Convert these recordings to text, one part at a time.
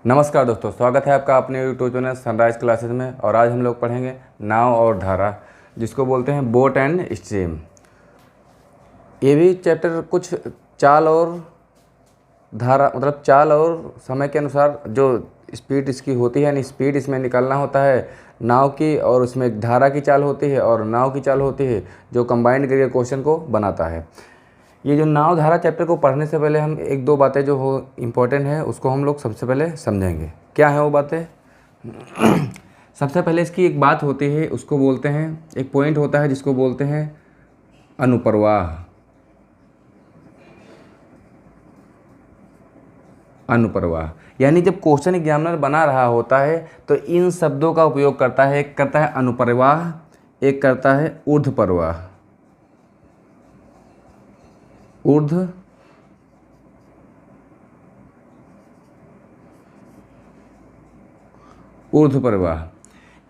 नमस्कार दोस्तों, स्वागत है आपका अपने यूट्यूब चैनल सनराइज क्लासेस में। और आज हम लोग पढ़ेंगे नाव और धारा, जिसको बोलते हैं बोट एंड स्ट्रीम। ये भी चैप्टर कुछ चाल और धारा मतलब चाल और समय के अनुसार जो स्पीड इसकी होती है, यानी स्पीड इसमें निकालना होता है नाव की, और उसमें धारा की चाल होती है और नाव की चाल होती है, जो कंबाइंड करके क्वेश्चन को बनाता है। ये जो नाव धारा चैप्टर को पढ़ने से पहले हम एक दो बातें जो हो इम्पोर्टेंट है उसको हम लोग सबसे पहले समझेंगे। क्या है वो बातें? सबसे पहले इसकी एक बात होती है, उसको बोलते हैं, एक पॉइंट होता है जिसको बोलते हैं अनुप्रवाह। अनुप्रवाह यानी जब क्वेश्चन एग्जामिनर बना रहा होता है तो इन शब्दों का उपयोग करता है। एक करता है अनुप्रवाह, एक करता है ऊर्ध्वप्रवाह। ऊर्ध्व ऊर्ध्वप्रवाह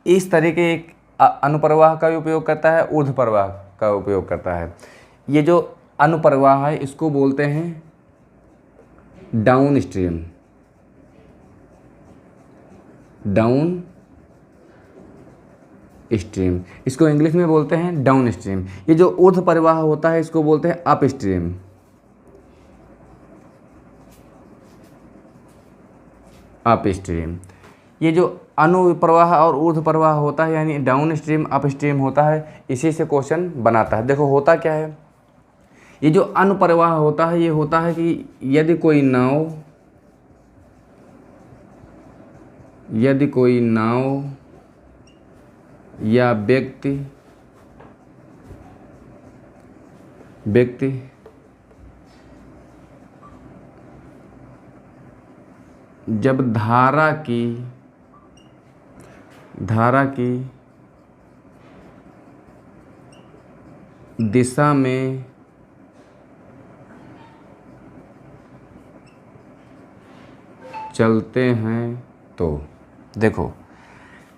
इस तरीके एक अनुप्रवाह का भी उपयोग करता है, ऊर्ध्वप्रवाह का उपयोग करता है। ये जो अनुप्रवाह है इसको बोलते हैं डाउन स्ट्रीम। डाउन स्ट्रीम इसको इंग्लिश में बोलते हैं डाउन स्ट्रीम। ये जो ऊर्ध्वप्रवाह होता है इसको बोलते हैं अप स्ट्रीम। Up stream. ये जो अनुप्रवाह और ऊर्ध्वप्रवाह होता है यानी डाउन स्ट्रीम अप स्ट्रीम होता है, इसी से क्वेश्चन बनाता है। देखो होता क्या है, ये जो अनुप्रवाह होता है ये होता है कि यदि कोई नाव या व्यक्ति जब धारा की दिशा में चलते हैं तो देखो,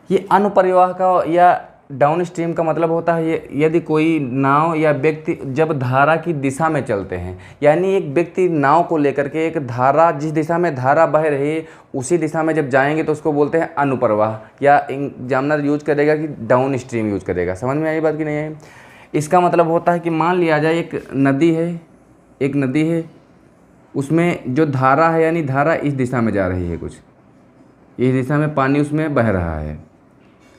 ये अनुप्रवाह का या डाउन स्ट्रीम का मतलब होता है ये यदि कोई नाव या व्यक्ति जब धारा की दिशा में चलते हैं, यानी एक व्यक्ति नाव को लेकर के एक धारा, जिस दिशा में धारा बह रही है उसी दिशा में जब जाएंगे तो उसको बोलते हैं अनुप्रवाह, या एग्जामिनर यूज करेगा कि डाउन स्ट्रीम यूज करेगा। समझ में आई बात कि नहीं आई? इसका मतलब होता है कि मान लिया जाए एक नदी है, उसमें जो धारा है यानी धारा इस दिशा में जा रही है, कुछ इस दिशा में पानी उसमें बह रहा है,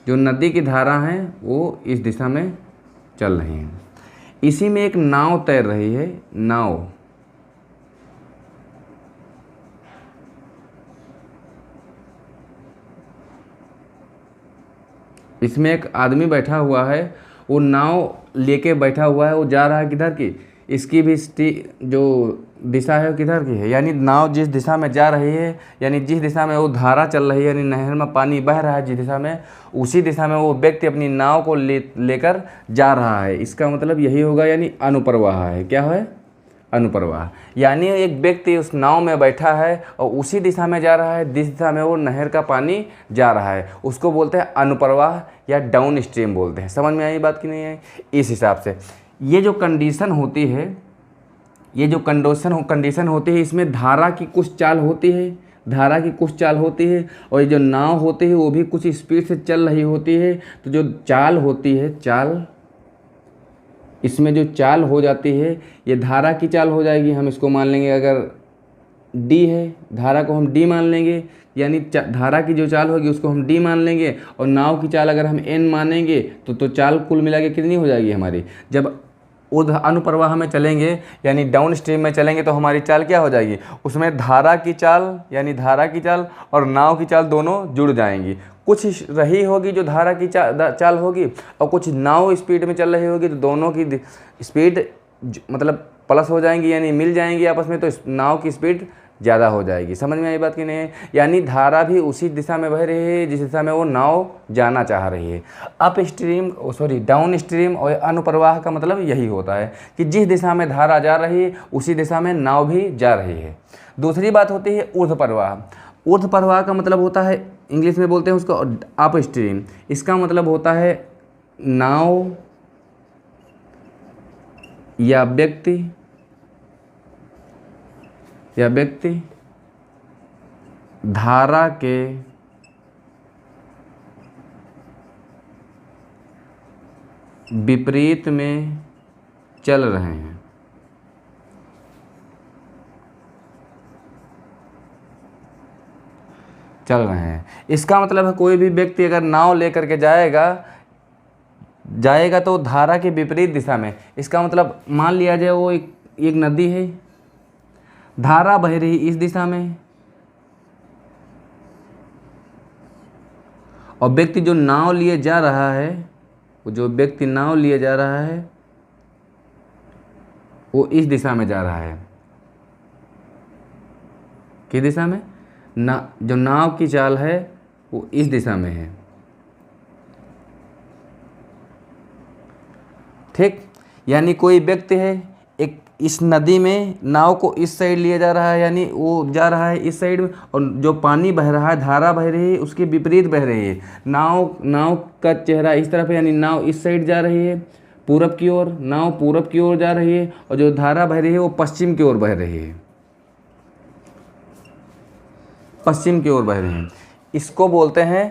जो नदी की धारा है वो इस दिशा में चल रही है। इसी में एक नाव तैर रही है। नाव इसमें एक आदमी बैठा हुआ है, वो नाव लेके बैठा हुआ है, वो जा रहा है किधर की, इसकी भी जो दिशा है वो किधर की है, यानी नाव जिस दिशा में जा रही है, यानी जिस दिशा में वो धारा चल रही है, यानी नहर में पानी बह रहा है जिस दिशा में, उसी दिशा में वो व्यक्ति अपनी नाव को लेकर जा रहा है। इसका मतलब यही होगा, यानी अनुप्रवाह है। क्या है? अनुप्रवाह। यानी एक व्यक्ति उस नाव में बैठा है और उसी दिशा में जा रहा है जिस दिशा में वो नहर का पानी जा रहा है, उसको बोलते हैं अनुप्रवाह या डाउन स्ट्रीम बोलते हैं। समझ में आई बात कि नहीं आई? इस हिसाब से ये जो कंडीशन होती है, कंडीशन होती है, इसमें धारा की कुछ चाल होती है, और ये जो नाव होती है वो भी कुछ स्पीड से चल रही होती है। तो जो चाल होती है, इसमें जो चाल हो जाती है ये धारा की चाल हो जाएगी। हम इसको मान लेंगे, अगर डी है, धारा को हम डी मान लेंगे, यानी धारा की जो चाल होगी उसको हम डी मान लेंगे, और नाव की चाल अगर हम एन मानेंगे तो चाल कुल मिला के कितनी हो जाएगी हमारी। जब अनुप्रवाह में चलेंगे यानी डाउन स्ट्रीम में चलेंगे तो हमारी चाल क्या हो जाएगी, उसमें धारा की चाल और नाव की चाल दोनों जुड़ जाएंगी। कुछ रही होगी जो धारा की चाल होगी, और कुछ नाव स्पीड में चल रही होगी, तो दोनों की स्पीड मतलब प्लस हो जाएंगी, यानी मिल जाएंगी आपस में, तो नाव की स्पीड ज़्यादा हो जाएगी। समझ में आई बात कि नहीं? यानी धारा भी उसी दिशा में बह रही है जिस दिशा में वो नाव जाना चाह रही है। डाउन स्ट्रीम और अनुप्रवाह का मतलब यही होता है कि जिस दिशा में धारा जा रही है उसी दिशा में नाव भी जा रही है। दूसरी बात होती है ऊर्ध्वप्रवाह। ऊर्ध्वप्रवाह का मतलब होता है, इंग्लिश में बोलते हैं उसको अप स्ट्रीम। इसका मतलब होता है नाव या व्यक्ति धारा के विपरीत में चल रहे हैं। चल रहे हैं इसका मतलब है कोई भी व्यक्ति अगर नाव लेकर के जाएगा तो धारा के विपरीत दिशा में। इसका मतलब मान लिया जाए वो एक नदी है, धारा बह रही इस दिशा में, और व्यक्ति जो नाव लिए जा रहा है, जो व्यक्ति नाव लिए जा रहा है वो इस दिशा में जा रहा है। किस दिशा में? जो नाव की चाल है वो इस दिशा में है। ठीक, यानी कोई व्यक्ति है एक इस नदी में नाव को इस साइड लिए जा रहा है, यानी वो जा रहा है इस साइड में, और जो पानी बह रहा है, धारा बह रही है, उसके विपरीत बह रही है। नाव का चेहरा इस तरफ है, यानी नाव इस साइड जा रही है पूरब की ओर, नाव पूरब की ओर जा रही है, और जो धारा बह रही है वो पश्चिम की ओर बह रही है, पश्चिम की ओर बह रही है। इसको बोलते हैं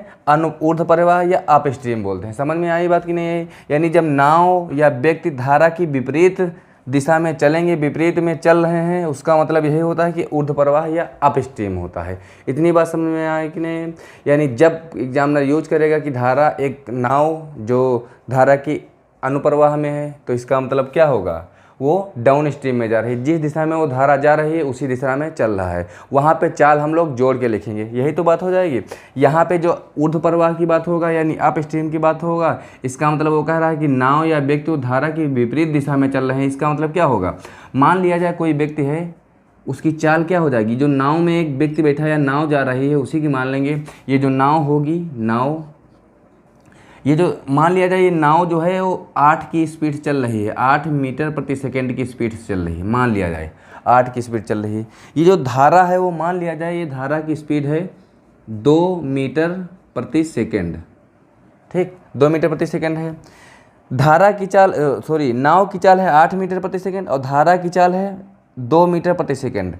ऊर्ध्व प्रवाह या अपस्ट्रीम बोलते हैं। समझ में आई बात कि नहीं है? यानी जब नाव या व्यक्ति धारा की विपरीत दिशा में चलेंगे, विपरीत में चल रहे हैं, उसका मतलब यही होता है कि ऊर्ध्व प्रवाह या अपस्ट्रीम होता है। इतनी बात समझ में आई कि नहीं? यानी जब एग्जामिनर यूज करेगा कि धारा, एक नाव जो धारा की अनुप्रवाह में है, तो इसका मतलब क्या होगा? वो डाउन स्ट्रीम में जा रही है। जिस दिशा में वो धारा जा रही है उसी दिशा में चल रहा है। वहाँ पे चाल हम लोग जोड़ के लिखेंगे, यही तो बात हो जाएगी। यहाँ पे जो ऊर्ध्व प्रवाह की बात होगा यानी अप स्ट्रीम की बात होगा, इसका मतलब वो कह रहा है कि नाव या व्यक्ति वो धारा की विपरीत दिशा में चल रहे हैं। इसका मतलब क्या होगा? मान लिया जाए कोई व्यक्ति है, उसकी चाल क्या हो जाएगी? जो नाव में एक व्यक्ति बैठा है या नाव जा रही है उसी की मान लेंगे। ये जो नाव होगी, नाव, ये जो मान लिया जाए ये नाव जो है वो 8 की स्पीड से चल रही है, 8 मीटर प्रति सेकंड की स्पीड से चल रही है। मान लिया जाए 8 की स्पीड चल रही है। ये जो धारा है वो मान लिया जाए ये धारा की स्पीड है 2 मीटर प्रति सेकंड। ठीक, 2 मीटर प्रति सेकंड है। धारा की चाल नाव की चाल है 8 मीटर प्रति सेकंड और धारा की चाल है 2 मीटर प्रति सेकंड।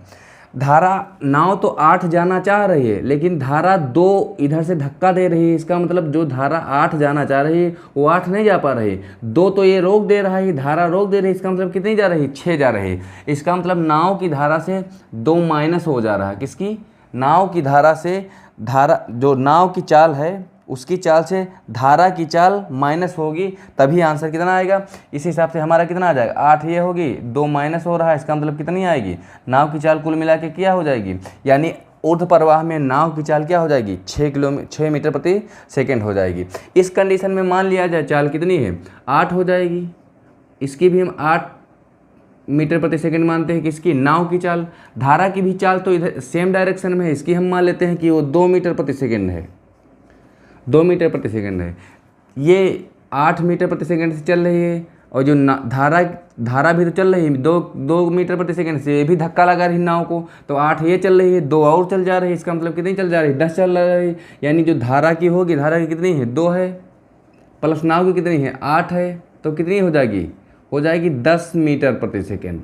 नाव तो 8 जाना चाह रही है, लेकिन धारा 2 इधर से धक्का दे रही है। इसका मतलब जो धारा 8 जाना चाह रही है वो 8 नहीं जा पा रही, 2 तो ये रोक दे रहा है, धारा रोक दे रही है। इसका मतलब कितनी जा रही है? 6 जा रही है। इसका मतलब नाव की धारा से 2 माइनस हो जा रहा है। किसकी? नाव की धारा से जो नाव की चाल है उसकी चाल से धारा की चाल माइनस होगी, तभी आंसर कितना आएगा। इस हिसाब से हमारा कितना आ जाएगा? 8 ये होगी, 2 माइनस हो रहा है, इसका मतलब कितनी आएगी? नाव की चाल कुल मिला के क्या हो जाएगी? यानी ऊर्ध्व प्रवाह में नाव की चाल क्या हो जाएगी? 6 मीटर प्रति सेकंड हो जाएगी। इस कंडीशन में मान लिया जाए चाल कितनी है? 8 हो जाएगी। इसकी भी हम 8 मीटर प्रति सेकंड मानते हैं। किसकी? नाव की चाल। धारा की भी चाल तो इधर सेम डायरेक्शन में है, इसकी हम मान लेते हैं कि वो 2 मीटर प्रति सेकंड है, 2 मीटर प्रति सेकंड है। ये 8 मीटर प्रति सेकंड से चल रही है, और जो धारा भी तो चल रही है 2 मीटर प्रति सेकंड से, ये भी धक्का लगा रही नाव को, तो 8 ये चल रही है, 2 और चल जा रही है। इसका मतलब कितनी चल जा रही है? 10 चल रही है। यानी जो धारा की होगी, धारा की कितनी है? 2 है, प्लस नाव की कितनी है? 8 है, तो कितनी हो जाएगी? हो जाएगी 10 मीटर प्रति सेकंड।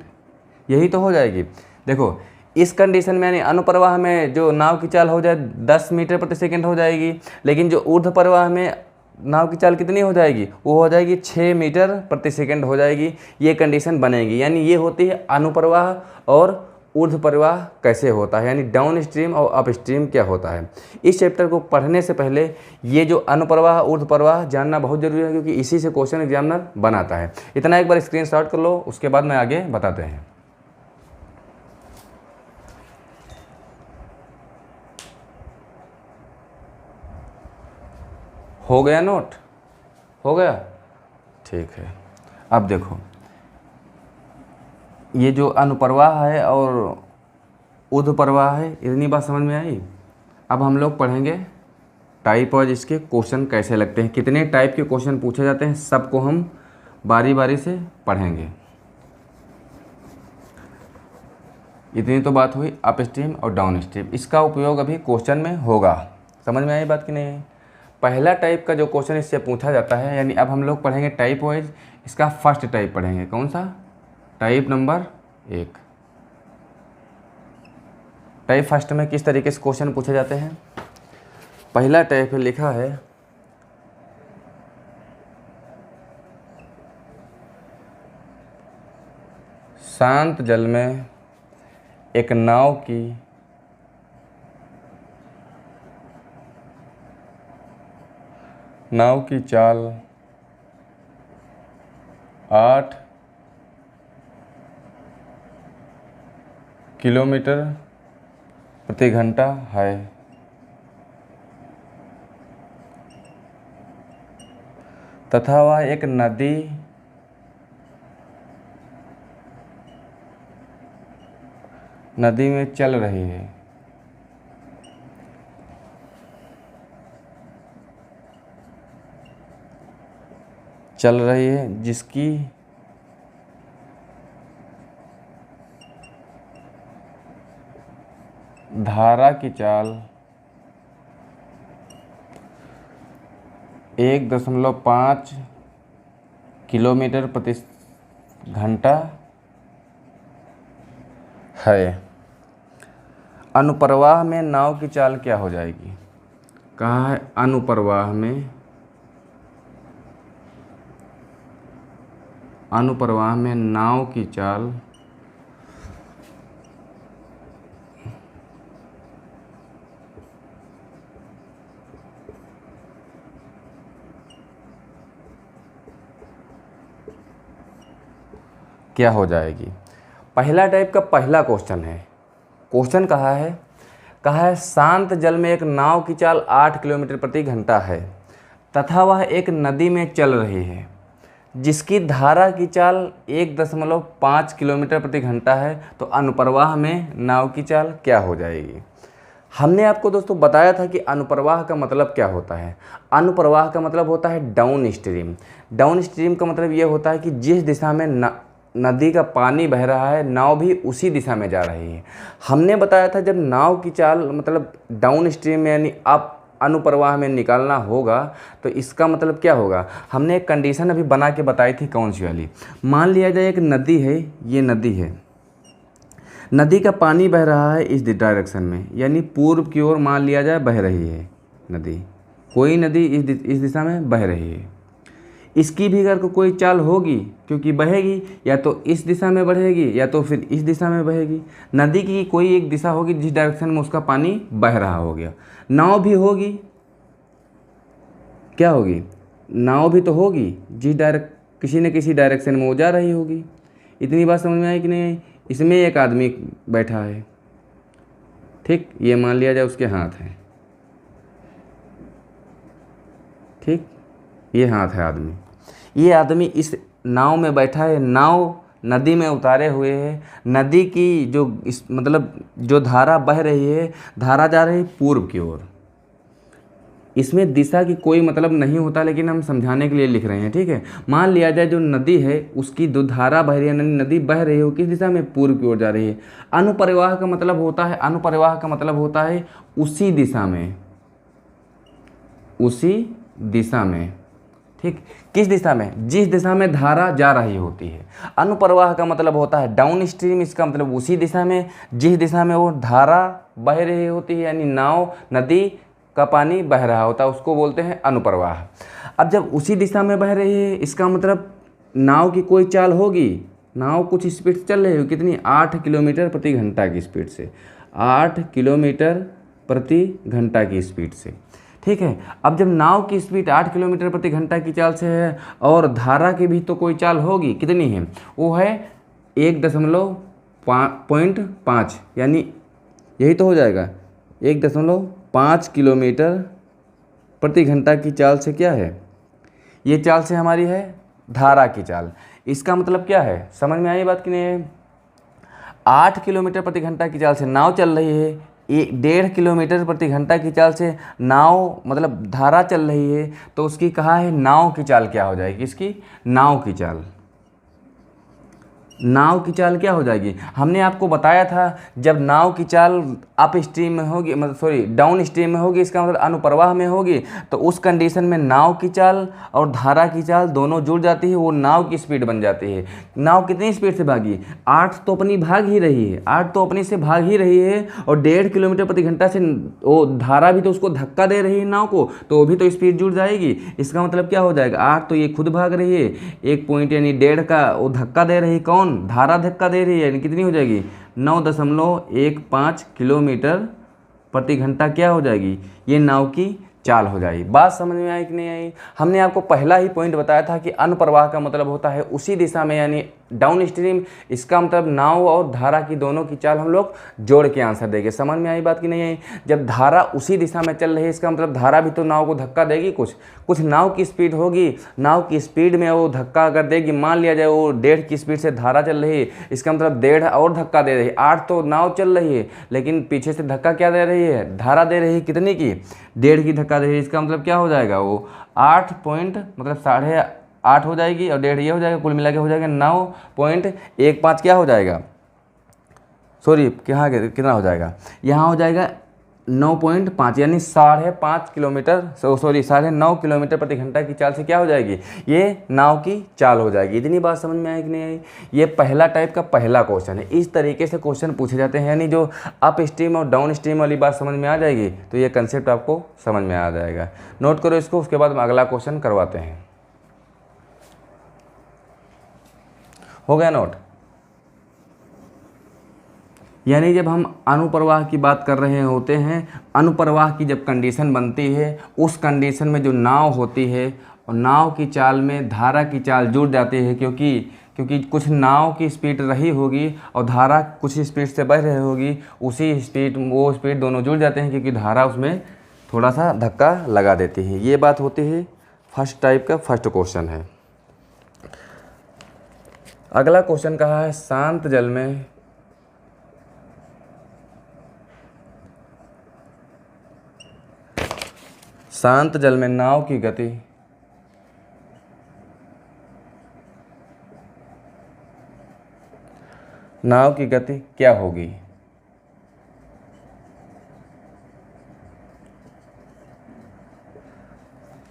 यही तो हो जाएगी। देखो इस कंडीशन में यानी अनुप्रवाह में जो नाव की चाल हो जाए 10 मीटर प्रति सेकंड हो जाएगी, लेकिन जो ऊर्ध्व प्रवाह में नाव की चाल कितनी हो जाएगी? वो हो जाएगी 6 मीटर प्रति सेकंड हो जाएगी। ये कंडीशन बनेगी। यानी ये होती है अनुप्रवाह और ऊर्ध्व प्रवाह कैसे होता है, यानी डाउन स्ट्रीम और अप स्ट्रीम क्या होता है। इस चैप्टर को पढ़ने से पहले ये जो अनुप्रवाह ऊर्ध्व प्रवाह जानना बहुत जरूरी है, क्योंकि इसी से क्वेश्चन एग्जामिनर बनाता है। इतना एक बार स्क्रीनशॉट कर लो, उसके बाद मैं आगे बताते हैं। हो गया नोट? हो गया? ठीक है। अब देखो ये जो अनुप्रवाह है और ऊर्ध्व प्रवाह है, इतनी बात समझ में आई। अब हम लोग पढ़ेंगे टाइप वाइज इसके क्वेश्चन कैसे लगते हैं, कितने टाइप के क्वेश्चन पूछे जाते हैं, सबको हम बारी बारी से पढ़ेंगे। इतनी तो बात हुई अप स्ट्रीम और डाउन स्ट्रीम। इसका उपयोग अभी क्वेश्चन में होगा। समझ में आई बात कि नहीं? पहला टाइप का जो क्वेश्चन इससे पूछा जाता है, यानी अब हम लोग पढ़ेंगे टाइप वाइज। इसका फर्स्ट टाइप पढ़ेंगे। कौन सा? Type number 1। टाइप फर्स्ट में किस तरीके से क्वेश्चन पूछे जाते हैं। पहला टाइप लिखा है शांत जल में एक नाव की चाल 8 किलोमीटर प्रति घंटा है। तथा वह एक नदी में चल रही है। जिसकी धारा की चाल 1.5 किलोमीटर प्रति घंटा है। अनुप्रवाह में नाव की चाल क्या हो जाएगी। कहा है अनुप्रवाह में नाव की चाल क्या हो जाएगी। पहला टाइप का पहला क्वेश्चन है। क्वेश्चन कहा है शांत जल में एक नाव की चाल 8 किलोमीटर प्रति घंटा है तथा वह एक नदी में चल रही है जिसकी धारा की चाल 1.5 किलोमीटर प्रति घंटा है। तो अनुप्रवाह में नाव की चाल क्या हो जाएगी। हमने आपको दोस्तों बताया था कि अनुप्रवाह का मतलब क्या होता है। अनुप्रवाह का मतलब होता है डाउन स्ट्रीम। डाउन स्ट्रीम का मतलब ये होता है कि जिस दिशा में नदी का पानी बह रहा है नाव भी उसी दिशा में जा रही है। हमने बताया था जब नाव की चाल मतलब डाउन स्ट्रीम में यानी आप अनुप्रवाह में निकालना होगा तो इसका मतलब क्या होगा। हमने एक कंडीशन अभी बना के बताई थी, कौन सी वाली। मान लिया जाए एक नदी है, ये नदी है, नदी का पानी बह रहा है इस डायरेक्शन में यानी पूर्व की ओर मान लिया जाए बह रही है नदी। कोई नदी इस दिशा में बह रही है। इसकी भी अगर कोई चाल होगी क्योंकि बहेगी या तो इस दिशा में बढ़ेगी या तो फिर इस दिशा में बहेगी। नदी की कोई एक दिशा होगी जिस डायरेक्शन में उसका पानी बह रहा हो गया। नाव भी होगी, क्या होगी, नाव भी तो होगी किसी न किसी डायरेक्शन में वो जा रही होगी। इतनी बात समझ में आई कि नहीं आई। इसमें एक आदमी बैठा है, ठीक, ये मान लिया जाए उसके हाथ है, ठीक, ये हाथ है आदमी। ये आदमी इस नाव में बैठा है, नाव नदी में उतारे हुए है। नदी की जो धारा बह रही है, धारा जा रही है पूर्व की ओर। इसमें दिशा की कोई मतलब नहीं होता, लेकिन हम समझाने के लिए लिख रहे हैं, ठीक है। मान लिया जाए जो नदी है उसकी जो धारा बह रही है, नदी बह रही है, वो किस दिशा में, पूर्व की ओर जा रही है। अनुप्रवाह का मतलब होता है उसी दिशा में, ठीक। किस दिशा में, जिस दिशा में धारा जा रही होती है। अनुप्रवाह का मतलब होता है डाउन स्ट्रीम, इसका मतलब उसी दिशा में जिस दिशा में वो धारा बह रही होती है, यानी नाव नदी का पानी बह रहा होता है, उसको बोलते हैं अनुप्रवाह। अब जब उसी दिशा में बह रही है, इसका मतलब नाव की कोई चाल होगी, नाव कुछ स्पीड से चल रही है, कितनी, 8 किलोमीटर प्रति घंटा की स्पीड से, 8 किलोमीटर प्रति घंटा की स्पीड से, ठीक है। अब जब नाव की स्पीड 8 किलोमीटर प्रति घंटा की चाल से है और धारा की भी तो कोई चाल होगी, कितनी है, वो है 1.5, यानी यही तो हो जाएगा 1.5 किलोमीटर प्रति घंटा की चाल से क्या है, ये चाल से हमारी है धारा की चाल। इसका मतलब क्या है, समझ में आई बात कि नहीं है। 8 किलोमीटर प्रति घंटा की चाल से नाव चल रही है, 1.5 किलोमीटर प्रति घंटा की चाल से नाव मतलब धारा चल रही है, तो उसकी कहा है नाव की चाल क्या हो जाएगी, इसकी नाव की चाल। नाव की चाल क्या हो जाएगी? हमने आपको बताया था जब नाव की चाल अप स्ट्रीम में होगी, मतलब सॉरी डाउन स्ट्रीम में होगी, इसका मतलब अनुप्रवाह में होगी, तो उस कंडीशन में नाव की चाल और धारा की चाल दोनों जुड़ जाती है, वो नाव की स्पीड बन जाती है। नाव कितनी स्पीड से भागी? 8 तो अपनी भाग ही रही है, 8 तो अपनी से भाग ही रही है, और 1.5 किलोमीटर प्रति घंटा से वो धारा भी तो उसको धक्का दे रही है नाव को, तो वो भी तो स्पीड जुड़ जाएगी। इसका मतलब क्या हो जाएगा? 8 तो ये खुद भाग रही है, 1 पॉइंट यानी 1.5 का वो धक्का दे रही, कौन? धारा धक्का दे रही है, यानी कितनी हो जाएगी? 9.15 किलोमीटर प्रति घंटा क्या हो जाएगी? ये नाव की चाल हो जाएगी। बात समझ में आई कि नहीं आई? हमने आपको पहला ही पॉइंट बताया था कि अनुप्रवाह का मतलब होता है उसी दिशा में, यानी डाउन स्ट्रीम। इसका मतलब नाव और धारा की दोनों की चाल हम लोग जोड़ के आंसर देंगे। समझ में आई बात कि नहीं आई? जब धारा उसी दिशा में चल रही है, इसका मतलब धारा भी तो नाव को धक्का देगी, कुछ नाव की स्पीड होगी, नाव की स्पीड में वो धक्का अगर देगी, मान लिया जाए वो 1.5 की स्पीड से धारा चल रही है, इसका मतलब 1.5 और धक्का दे रही है। 8 तो नाव चल रही है, लेकिन पीछे से धक्का क्या दे रही है? धारा दे रही है, कितनी की? 1.5 की धक्का दे रही है। इसका मतलब क्या हो जाएगा? वो 8 पॉइंट मतलब 8.5 हो जाएगी, और 1.5 ये हो जाएगा, कुल मिला के हो जाएगा 9.15 क्या हो जाएगा? सॉरी कहाँ कितना हो जाएगा? यहाँ हो जाएगा 9.5, यानी 5.5 किलोमीटर, सॉरी 9.5 किलोमीटर प्रति घंटा की चाल से क्या हो जाएगी? ये नाव की चाल हो जाएगी। इतनी बात समझ में आई कि नहीं आई? ये पहला टाइप का पहला क्वेश्चन है। इस तरीके से क्वेश्चन पूछे जाते हैं, यानी जो अप स्ट्रीम और डाउन स्ट्रीम वाली बात समझ में आ जाएगी, तो ये कंसेप्ट आपको समझ में आ जाएगा। नोट करो इसको, उसके बाद हम अगला क्वेश्चन करवाते हैं। हो गया नोट? यानी जब हम अनुप्रवाह की बात कर रहे होते हैं, अनुप्रवाह की जब कंडीशन बनती है, उस कंडीशन में जो नाव होती है और नाव की चाल में धारा की चाल जुड़ जाती है, क्योंकि कुछ नाव की स्पीड रही होगी और धारा कुछ स्पीड से बह रही होगी, उसी स्पीड वो स्पीड दोनों जुड़ जाते हैं, क्योंकि धारा उसमें थोड़ा सा धक्का लगा देती है। ये बात होती है फर्स्ट टाइप का फर्स्ट क्वेश्चन है। अगला क्वेश्चन कहा है शांत जल में नाव की गति क्या होगी?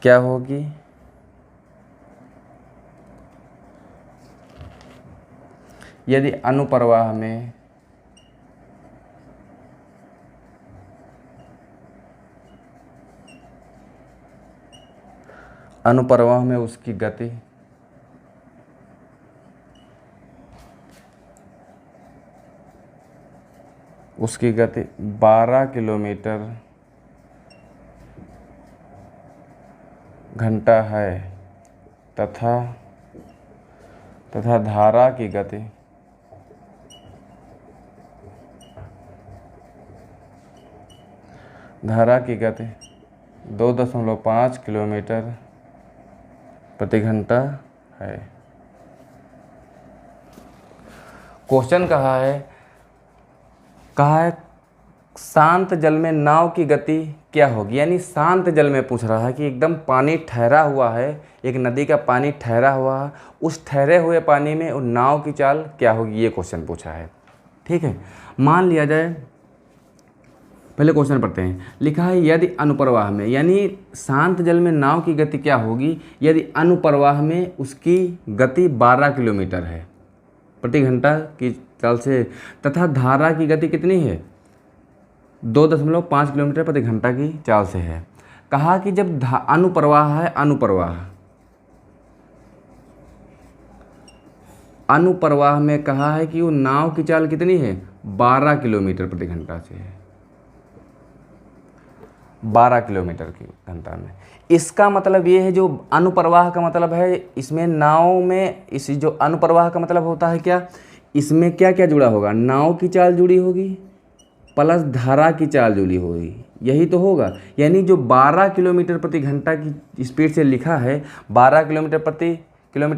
क्या होगी? यदि अनुप्रवाह में उसकी गति उसकी गति 12 किलोमीटर घंटा है तथा धारा की गति 2.5 किलोमीटर प्रति घंटा है। क्वेश्चन कहा है शांत जल में नाव की गति क्या होगी? यानी शांत जल में पूछ रहा है कि एकदम पानी ठहरा हुआ है, एक नदी का पानी ठहरा हुआ है, उस ठहरे हुए पानी में उन नाव की चाल क्या होगी, ये क्वेश्चन पूछा है। ठीक है, मान लिया जाए, पहले क्वेश्चन पढ़ते हैं। लिखा है यदि अनुप्रवाह में, यानी शांत जल में नाव की गति क्या होगी यदि अनुप्रवाह में उसकी गति 12 किलोमीटर है प्रति घंटा की चाल से, तथा धारा की गति कितनी है? 2.5 किलोमीटर प्रति घंटा की चाल से है। कहा कि जब अनुप्रवाह है, अनुप्रवाह में कहा है कि वो नाव की चाल कितनी है? 12 किलोमीटर प्रति घंटा से है, 12 किलोमीटर की घंटा में। इसका मतलब ये है, जो अनुप्रवाह का मतलब है, इसमें नाव में इस जो अनुप्रवाह का मतलब होता है क्या, इसमें क्या क्या जुड़ा होगा? नाव की चाल जुड़ी होगी प्लस धारा की चाल जुड़ी होगी, यही तो होगा। यानी जो 12 किलोमीटर प्रति घंटा की स्पीड से लिखा है, 12 किलोमीटर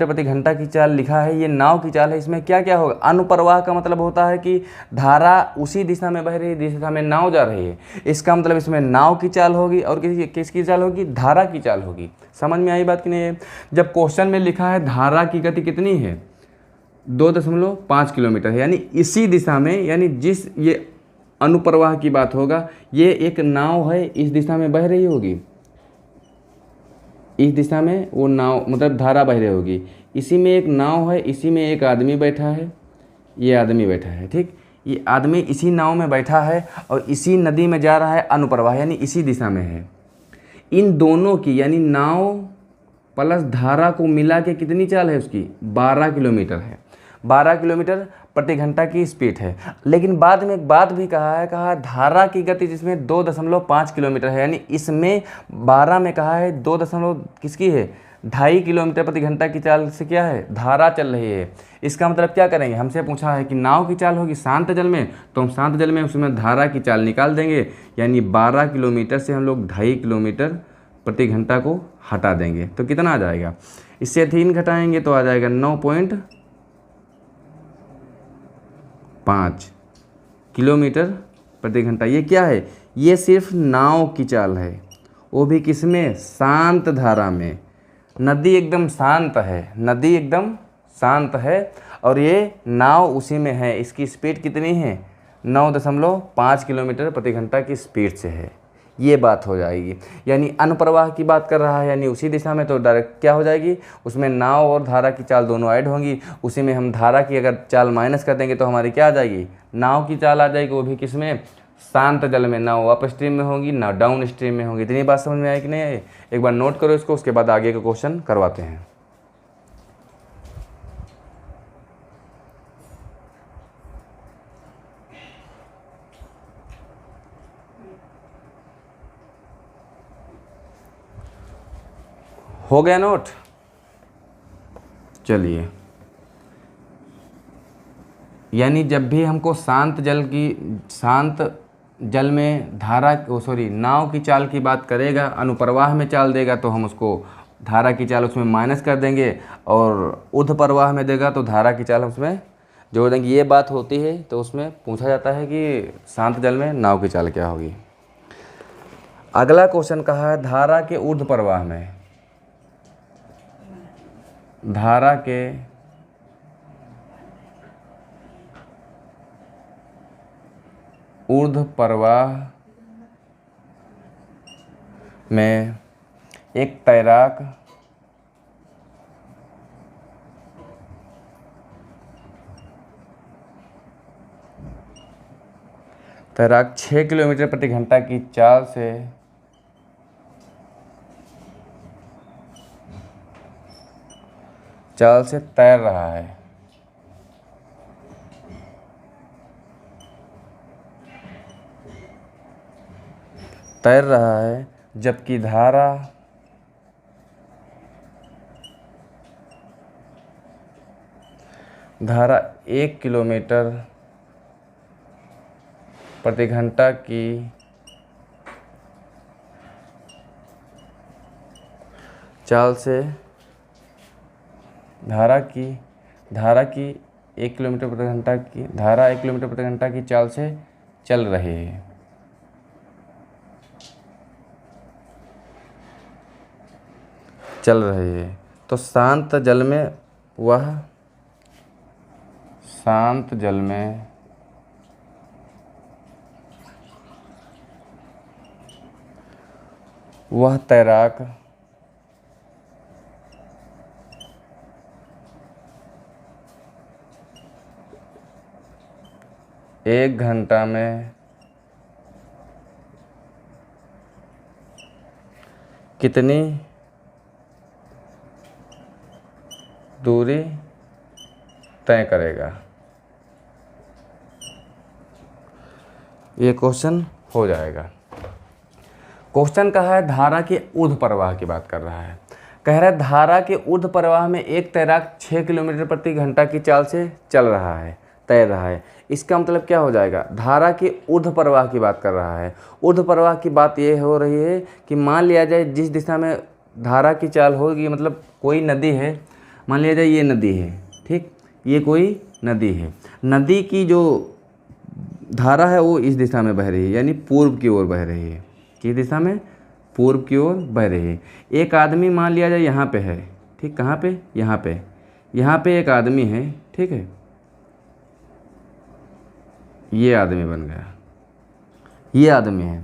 प्रति घंटा की चाल लिखा है, ये नाव की चाल है। इसमें क्या क्या होगा? अनुप्रवाह का मतलब होता है कि धारा उसी दिशा में बह रही है, दिशा में नाव जा रही है। इसका मतलब इसमें नाव की चाल होगी, और किसकी चाल होगी? धारा की चाल होगी। समझ में आई बात कि नहीं है? जब क्वेश्चन में लिखा है धारा की गति कितनी है, 2.5 किलोमीटर है, यानी इसी दिशा में, यानी जिस ये अनुप्रवाह की बात होगा, ये एक नाव है इस दिशा में बह रही होगी, इस दिशा में वो नाव मतलब धारा बह रही होगी, इसी में एक नाव है, इसी में एक आदमी बैठा है, ये आदमी बैठा है, ठीक, ये आदमी इसी नाव में बैठा है और इसी नदी में जा रहा है, अनुप्रवाह यानी इसी दिशा में है। इन दोनों की यानी नाव प्लस धारा को मिला के कितनी चाल है उसकी, 12 किलोमीटर है, 12 किलोमीटर प्रति घंटा की स्पीड है। लेकिन बाद में एक बात भी कहा धारा की गति जिसमें 2.5 किलोमीटर है, यानी इसमें 12 में कहा है 2 किसकी है, 2.5 किलोमीटर प्रति घंटा की चाल से क्या है, धारा चल रही है। इसका मतलब क्या करेंगे, हमसे पूछा है कि नाव की चाल होगी शांत जल में, तो हम शांत जल में उसमें धारा की चाल निकाल देंगे, यानी 12 किलोमीटर से हम लोग 2.5 किलोमीटर प्रति घंटा को हटा देंगे, तो कितना आ जाएगा, इससे 3 घटाएंगे तो आ जाएगा 9.5 किलोमीटर प्रति घंटा। ये क्या है, ये सिर्फ नाव की चाल है, वो भी किसमें, शांत धारा में। नदी एकदम शांत है, नदी एकदम शांत है और ये नाव उसी में है। इसकी स्पीड कितनी है, 9.5 किलोमीटर प्रति घंटा की स्पीड से है। ये बात हो जाएगी, यानी अनुप्रवाह की बात कर रहा है, यानी उसी दिशा में, तो डायरेक्ट क्या हो जाएगी, उसमें नाव और धारा की चाल दोनों ऐड होंगी। उसी में हम धारा की अगर चाल माइनस कर देंगे तो हमारी क्या आ जाएगी, नाव की चाल आ जाएगी, वो भी किसमें, शांत जल में। नाव अप स्ट्रीम में होगी ना डाउन स्ट्रीम में होगी। इतनी बात समझ में आई कि नहीं आई, एक बार नोट करो इसको, उसके बाद आगे का क्वेश्चन करवाते हैं। हो गया नोट, चलिए। यानी जब भी हमको शांत जल में नाव की चाल की बात करेगा, अनुप्रवाह में चाल देगा तो हम उसको धारा की चाल उसमें माइनस कर देंगे, और ऊर्ध्व प्रवाह में देगा तो धारा की चाल उसमें जोड़ देंगे। ये बात होती है, तो उसमें पूछा जाता है कि शांत जल में नाव की चाल क्या होगी। अगला क्वेश्चन कहा है धारा के ऊर्ध्व प्रवाह में, धारा के ऊर्ध्व प्रवाह में एक तैराक तैराक 6 किलोमीटर प्रति घंटा की चाल से तैर रहा है। जबकि धारा धारा 1 किलोमीटर प्रति घंटा की चाल से धारा की 1 किलोमीटर प्रति घंटा की धारा 1 किलोमीटर प्रति घंटा की चाल से चल रही है। तो शांत जल में वह तैराक 1 घंटा में कितनी दूरी तय करेगा। ये क्वेश्चन हो जाएगा। क्वेश्चन कहा है धारा के ऊर्ध्व प्रवाह की बात कर रहा है। कह रहा है धारा के ऊर्ध्व प्रवाह में एक तैराक 6 किलोमीटर प्रति घंटा की चाल से तैर रहा है। इसका मतलब क्या हो जाएगा, धारा के ऊर्ध्व प्रवाह की बात कर रहा है। ऊर्ध्व प्रवाह की बात ये हो रही है कि मान लिया जाए जिस दिशा में धारा की चाल होगी, मतलब कोई नदी है, मान लिया जाए ये नदी है, ठीक, ये कोई नदी है। नदी की जो धारा है वो इस दिशा में बह रही है, यानी पूर्व की ओर बह रही है। किस दिशा में, पूर्व की ओर बह रही है। एक आदमी मान लिया जाए यहाँ पे है, ठीक, कहाँ पे, यहाँ पे एक आदमी है, ठीक है, ये आदमी बन गया, ये आदमी है,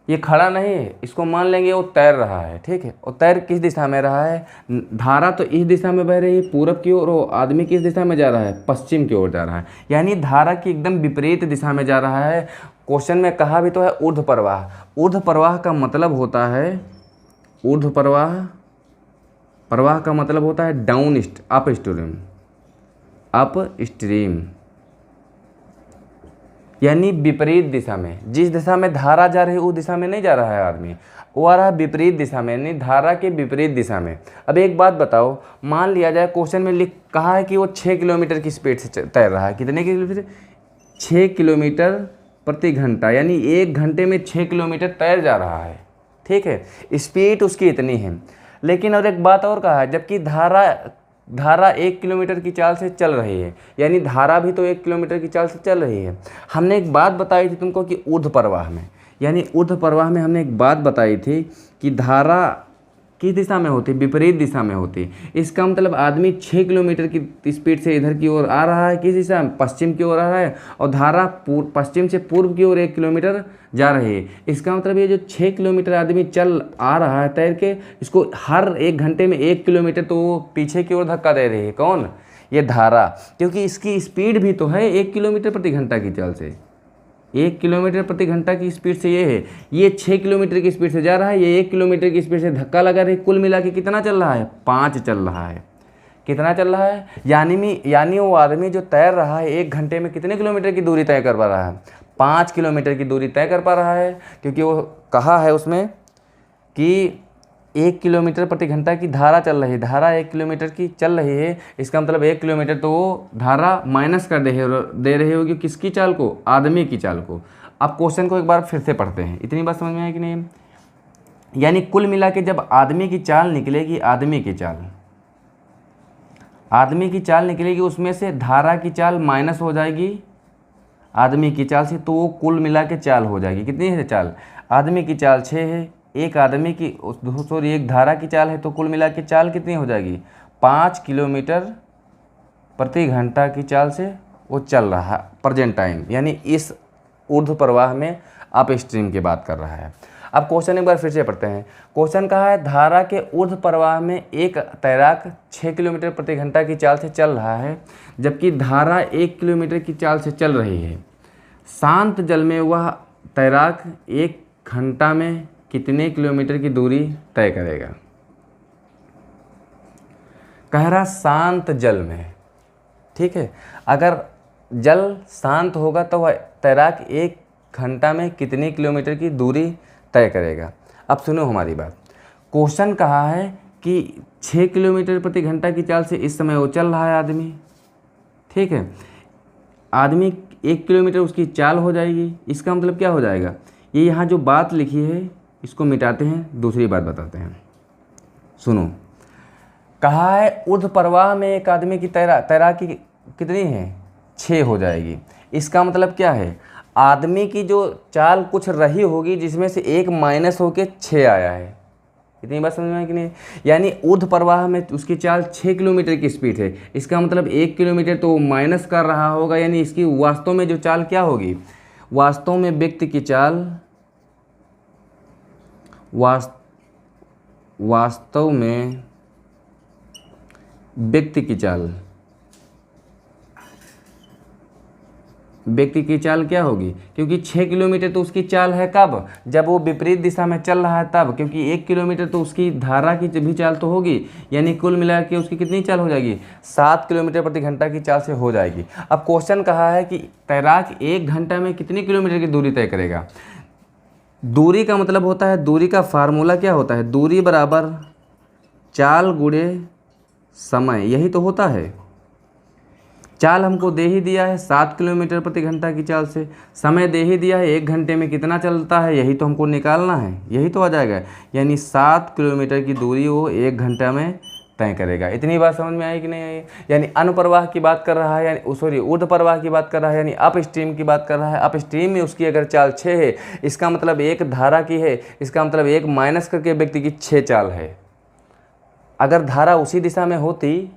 ये खड़ा नहीं है, इसको मान लेंगे वो तैर रहा है। ठीक है, और तैर किस दिशा में रहा है, धारा तो इस दिशा में बह रही है पूरब की ओर, और आदमी किस दिशा में जा रहा है, पश्चिम की ओर जा रहा है, यानी धारा की एकदम विपरीत दिशा में जा रहा है। क्वेश्चन में कहा भी तो है ऊर्ध्व प्रवाह। ऊर्ध्व प्रवाह का मतलब होता है, ऊर्ध्व प्रवाह, प्रवाह का मतलब होता है down up stream, up stream, यानी विपरीत दिशा में। जिस दिशा में धारा जा रही है उस दिशा में नहीं जा रहा है आदमी, वो आ रहा है विपरीत दिशा में, यानी धारा के विपरीत दिशा में। अब एक बात बताओ, मान लिया जाए क्वेश्चन में लिख कहा है कि वो 6 किलोमीटर की स्पीड से तैर रहा है। कितने किलोमीटर, 6 किलोमीटर प्रति घंटा, यानी 1 घंटे में 6 किलोमीटर तैर जा रहा है। ठीक है, स्पीड उसकी इतनी है। लेकिन और एक बात और कहा है, जबकि धारा 1 किलोमीटर की चाल से चल रही है, यानी धारा भी तो 1 किलोमीटर की चाल से चल रही है। हमने एक बात बताई थी तुमको कि ऊर्ध्व प्रवाह में, यानी ऊर्ध्व प्रवाह में हमने एक बात बताई थी कि धारा किस दिशा में होती, विपरीत दिशा में होती। इसका मतलब आदमी 6 किलोमीटर की स्पीड से इधर की ओर आ रहा है, किस दिशा में, पश्चिम की ओर आ रहा है, और धारा पश्चिम से पूर्व की ओर 1 किलोमीटर जा रही है। इसका मतलब ये जो 6 किलोमीटर आदमी चल आ रहा है तैर के, इसको हर 1 घंटे में 1 किलोमीटर तो वो पीछे की ओर धक्का दे रही है। कौन, ये धारा, क्योंकि इसकी स्पीड भी तो है 1 किलोमीटर प्रति घंटा की चाल से, 1 किलोमीटर प्रति घंटा की स्पीड से ये है, ये 6 किलोमीटर की स्पीड से जा रहा है, ये 1 किलोमीटर की स्पीड से धक्का लगा रही है। कुल मिला के कितना चल रहा है, 5 चल रहा है। कितना चल रहा है, यानी वो आदमी जो तैर रहा है 1 घंटे में कितने किलोमीटर की दूरी तय कर पा रहा है, 5 किलोमीटर की दूरी तय कर पा रहा है। क्योंकि वो कहा है उसमें कि 1 किलोमीटर प्रति घंटा की धारा चल रही है, धारा 1 किलोमीटर की चल रही है। इसका मतलब 1 किलोमीटर तो वो धारा माइनस कर दे रही होगी किसकी चाल को, आदमी की चाल को। अब क्वेश्चन को एक बार फिर से पढ़ते हैं, इतनी बात समझ में आई कि नहीं। यानी कुल मिला के जब आदमी की चाल निकलेगी, आदमी की चाल निकलेगी, उसमें से धारा की चाल माइनस हो जाएगी आदमी की चाल से, तो वो कुल मिला के चाल हो जाएगी। कितनी है चाल, आदमी की चाल 6 है, एक आदमी की एक धारा की चाल है, तो कुल मिला के चाल कितनी हो जाएगी, 5 किलोमीटर प्रति घंटा की चाल से वो चल रहा है प्रेजेंट टाइम, यानी इस ऊर्ध्व प्रवाह में अप स्ट्रीम की बात कर रहा है। अब क्वेश्चन एक बार फिर से पढ़ते हैं। क्वेश्चन कहा है, धारा के ऊर्ध्व प्रवाह में एक तैराक 6 किलोमीटर प्रति घंटा की चाल से चल रहा है, जबकि धारा 1 किलोमीटर की चाल से चल रही है। शांत जल में वह तैराक 1 घंटा में कितने किलोमीटर की दूरी तय करेगा। कह रहा शांत जल में, ठीक है, अगर जल शांत होगा तो वह तैराक 1 घंटा में कितने किलोमीटर की दूरी तय करेगा। अब सुनो हमारी बात, क्वेश्चन कहा है कि 6 किलोमीटर प्रति घंटा की चाल से इस समय वो चल रहा है आदमी, ठीक है, आदमी 1 किलोमीटर उसकी चाल हो जाएगी। इसका मतलब क्या हो जाएगा, ये यहाँ जो बात लिखी है इसको मिटाते हैं, दूसरी बात बताते हैं। सुनो, कहा है ऊर्ध्व प्रवाह में एक आदमी की तैराकी कितनी है, 6 हो जाएगी। इसका मतलब क्या है, आदमी की जो चाल कुछ रही होगी जिसमें से 1 माइनस होके 6 आया है। इतनी बात समझ में आई कि नहीं। यानी ऊर्ध्व प्रवाह में उसकी चाल 6 किलोमीटर की स्पीड है, इसका मतलब 1 किलोमीटर तो माइनस कर रहा होगा, यानी इसकी वास्तव में जो चाल क्या होगी, वास्तव में व्यक्ति की चाल, वास्तव में व्यक्ति की चाल क्या होगी, क्योंकि 6 किलोमीटर तो उसकी चाल है कब, जब वो विपरीत दिशा में चल रहा है तब, क्योंकि 1 किलोमीटर तो उसकी धारा की भी चाल तो होगी, यानी कुल मिला के उसकी कितनी चाल हो जाएगी, 7 किलोमीटर प्रति घंटा की चाल से हो जाएगी। अब क्वेश्चन कहा है कि तैराक 1 घंटा में कितने किलोमीटर की दूरी तय करेगा। दूरी का मतलब होता है, दूरी का फार्मूला क्या होता है, दूरी बराबर चाल गुणे समय, यही तो होता है। चाल हमको दे ही दिया है 7 किलोमीटर प्रति घंटा की चाल से, समय दे ही दिया है 1 घंटे में कितना चलता है, यही तो हमको निकालना है, यही तो आ जाएगा। यानी 7 किलोमीटर की दूरी वो 1 घंटा में तय करेगा। इतनी बात समझ में आई कि नहीं आई। यानी अनुप्रवाह की बात कर रहा है, यानी ऊर्ध्व प्रवाह की बात कर रहा है, यानी अप स्ट्रीम की बात कर रहा है। अप स्ट्रीम में उसकी अगर चाल 6 है, इसका मतलब 1 धारा की है, इसका मतलब 1 माइनस करके व्यक्ति की 6 चाल है। अगर धारा उसी दिशा में होती,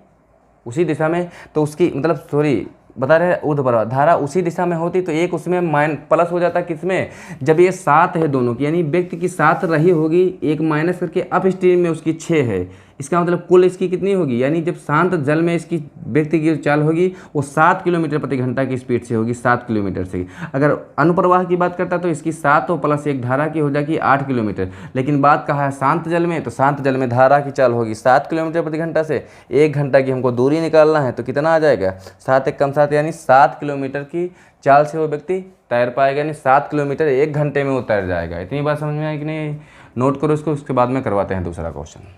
उसी दिशा में, तो उसकी मतलब सॉरी बता रहे हैं ऊर्ध्व प्रवाह धारा उसी दिशा में होती तो एक उसमें प्लस हो जाता किसमें, जब ये 7 है दोनों की, यानी व्यक्ति की 7 रही होगी, एक माइनस करके अप स्ट्रीम में उसकी 6 है, इसका मतलब कुल इसकी कितनी होगी, यानी जब शांत जल में इसकी व्यक्ति की जो चाल होगी वो 7 किलोमीटर प्रति घंटा की स्पीड से होगी, 7 किलोमीटर से। अगर अनुप्रवाह की बात करता तो इसकी 7 प्लस 1 धारा की हो जाएगी 8 किलोमीटर, लेकिन बात कहा है शांत जल में, तो शांत जल में धारा की चाल होगी 7 किलोमीटर प्रति घंटा से, 1 घंटा की हमको दूरी निकालना है तो कितना आ जाएगा, 7 एक कम 7 यानी 7 किलोमीटर की चाल से वो व्यक्ति तैर पाएगा, यानी 7 किलोमीटर 1 घंटे में वो तैर जाएगा। इतनी बात समझ में आई कि नहीं, नोट करो इसको, उसके बाद में करवाते हैं दूसरा क्वेश्चन।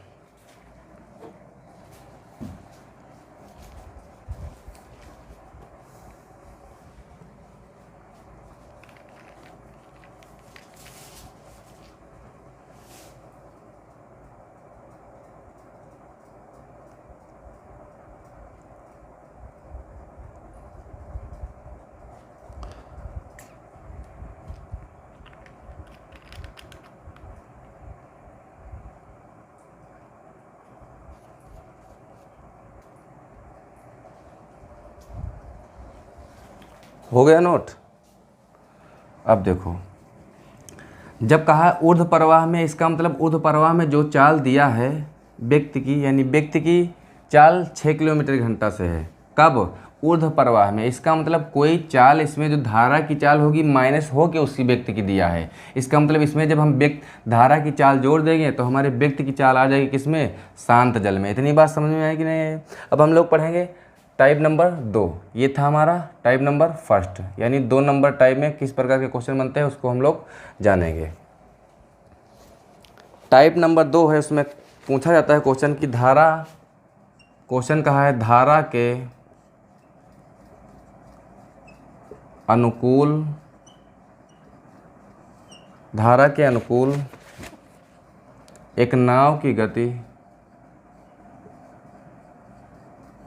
हो गया नोट। अब देखो, जब कहा ऊर्ध्व प्रवाह में, इसका मतलब ऊर्ध्व प्रवाह में जो चाल दिया है व्यक्ति की, यानी व्यक्ति की चाल 6 किलोमीटर घंटा से है, कब, ऊर्ध्व प्रवाह में। इसका मतलब कोई चाल इसमें जो धारा की चाल होगी माइनस हो के उसकी व्यक्ति की दिया है, इसका मतलब इसमें जब हम धारा की चाल जोड़ देंगे तो हमारे व्यक्ति की चाल आ जाएगी किसमें, शांत जल में। इतनी बात समझ में आएगी नहीं। अब हम लोग पढ़ेंगे टाइप नंबर 2, ये था हमारा टाइप नंबर फर्स्ट, यानी 2 नंबर टाइप में किस प्रकार के क्वेश्चन बनते हैं उसको हम लोग जानेंगे। टाइप नंबर 2 है, उसमें पूछा जाता है क्वेश्चन की धारा, क्वेश्चन कहा है धारा के अनुकूल, धारा के अनुकूल एक नाव की गति,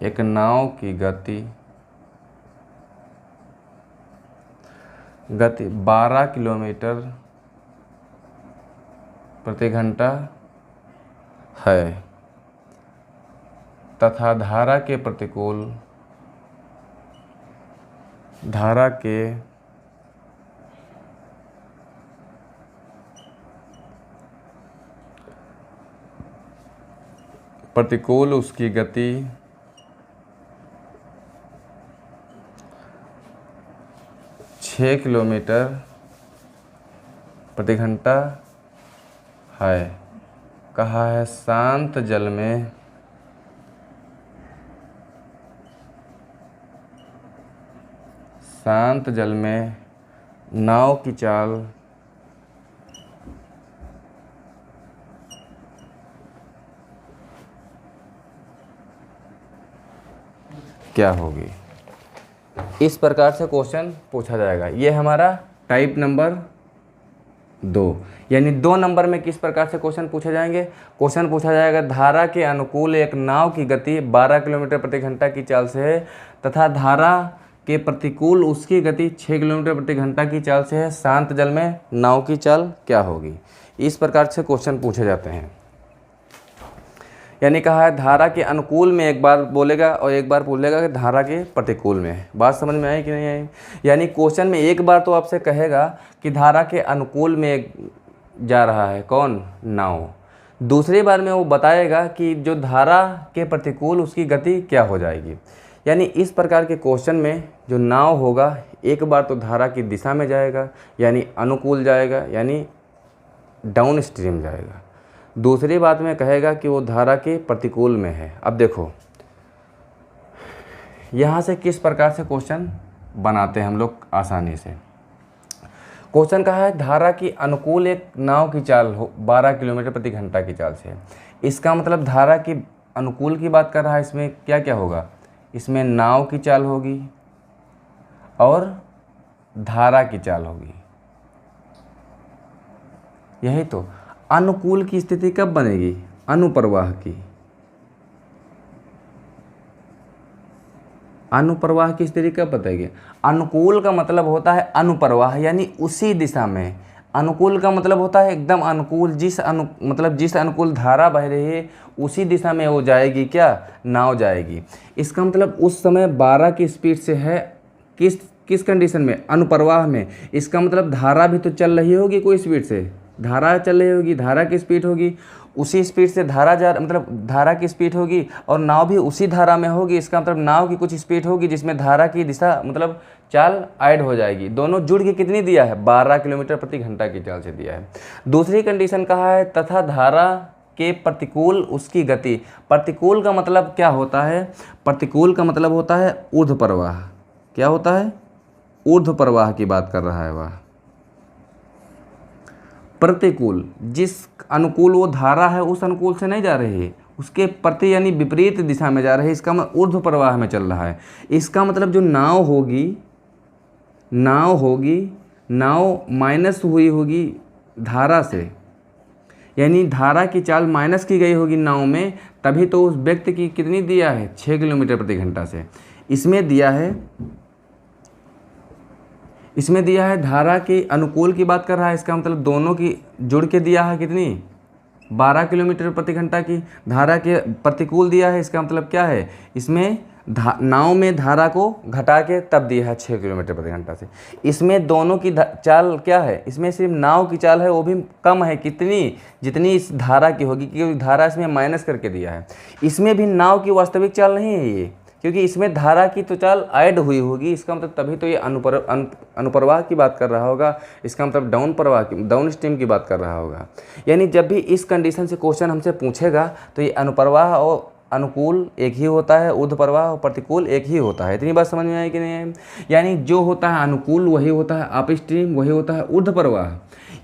एक नाव की गति 12 किलोमीटर प्रति घंटा है तथा धारा के प्रतिकूल, धारा के प्रतिकूल उसकी गति 6 किलोमीटर प्रति घंटा है। कहा है शांत जल में, शांत जल में नाव की चाल क्या होगी। इस प्रकार से क्वेश्चन पूछा जाएगा। ये हमारा टाइप नंबर 2, यानी 2 नंबर में किस प्रकार से क्वेश्चन पूछे जाएंगे। क्वेश्चन पूछा जाएगा धारा के अनुकूल एक नाव की गति 12 किलोमीटर प्रति घंटा की चाल से है तथा धारा के प्रतिकूल उसकी गति 6 किलोमीटर प्रति घंटा की चाल से है, शांत जल में नाव की चाल क्या होगी। इस प्रकार से क्वेश्चन पूछे जाते हैं। यानी कहा है धारा के अनुकूल में एक बार बोलेगा और एक बार बोलेगा कि धारा के प्रतिकूल में है। बात समझ में आई कि नहीं आई। यानी क्वेश्चन में एक बार तो आपसे कहेगा कि धारा के अनुकूल में जा रहा है कौन, नाव। दूसरी बार में वो बताएगा कि जो धारा के प्रतिकूल उसकी गति क्या हो जाएगी। यानी इस प्रकार के क्वेश्चन में जो नाव होगा एक बार तो धारा की दिशा में जाएगा यानी अनुकूल जाएगा, यानी डाउन स्ट्रीम जाएगा। दूसरी बात में कहेगा कि वो धारा के प्रतिकूल में है। अब देखो यहाँ से किस प्रकार से क्वेश्चन बनाते हैं हम लोग आसानी से। क्वेश्चन कहा है धारा की अनुकूल एक नाव की चाल हो 12 किलोमीटर प्रति घंटा की चाल से। इसका मतलब धारा की अनुकूल की बात कर रहा है। इसमें क्या क्या होगा, इसमें नाव की चाल होगी और धारा की चाल होगी। यही तो अनुकूल की स्थिति कब बनेगी, अनुप्रवाह की। अनुप्रवाह की स्थिति कब बताएगी। अनुकूल का मतलब होता है अनुप्रवाह, यानी उसी दिशा में। अनुकूल का मतलब होता है एकदम अनुकूल, मतलब जिस अनुकूल धारा बह रही है उसी दिशा में वो जाएगी, क्या, नाव जाएगी। इसका मतलब उस समय 12 की स्पीड से है, किस किस कंडीशन में, अनुप्रवाह में। इसका मतलब धारा भी तो चल रही होगी कोई स्पीड से, धारा चल रही होगी, धारा की स्पीड होगी, उसी स्पीड से धारा मतलब धारा की स्पीड होगी और नाव भी उसी धारा में होगी। इसका मतलब नाव की कुछ स्पीड होगी जिसमें धारा की दिशा मतलब चाल ऐड हो जाएगी। दोनों जुड़ के कितनी दिया है, 12 किलोमीटर प्रति घंटा की चाल से दिया है। दूसरी कंडीशन कहा है तथा धारा के प्रतिकूल उसकी गति। प्रतिकूल का मतलब क्या होता है, प्रतिकूल का मतलब होता है ऊर्ध्व प्रवाह। क्या होता है, ऊर्ध्व प्रवाह की बात कर रहा है वह। प्रतिकूल, जिस अनुकूल वो धारा है उस अनुकूल से नहीं जा रही है, उसके प्रति यानी विपरीत दिशा में जा रही है, इसका मतलब ऊर्ध्व प्रवाह में चल रहा है। इसका मतलब जो नाव होगी, नाव माइनस हुई होगी धारा से, यानी धारा की चाल माइनस की गई होगी नाव में, तभी तो उस व्यक्ति की कितनी दिया है, 6 किलोमीटर प्रति घंटा से। इसमें दिया है धारा के अनुकूल की बात कर रहा है, इसका मतलब दोनों की जुड़ के दिया है कितनी, 12 किलोमीटर प्रति घंटा की। धारा के प्रतिकूल दिया है, इसका मतलब क्या है, इसमें नाव में धारा को घटा के तब दिया है 6 किलोमीटर प्रति घंटा से। इसमें दोनों की चाल क्या है, इसमें सिर्फ नाव की चाल है वो भी कम है, कितनी, जितनी इस धारा की होगी, क्योंकि धारा इसमें माइनस करके दिया है। इसमें भी नाव की वास्तविक चाल नहीं है ये, क्योंकि इसमें धारा की तो चाल ऐड हुई होगी। इसका मतलब तभी तो ये अनुप्रवाह की बात कर रहा होगा, इसका मतलब डाउन स्ट्रीम की बात कर रहा होगा। यानी जब भी इस कंडीशन से क्वेश्चन हमसे पूछेगा तो ये अनुप्रवाह और अनुकूल एक ही होता है, ऊर्ध्व प्रवाह और प्रतिकूल एक ही होता है। इतनी बात समझ में आई कि नहीं है। यानी जो होता है अनुकूल वही होता है अप स्ट्रीम, वही होता है ऊर्ध्व प्रवाह।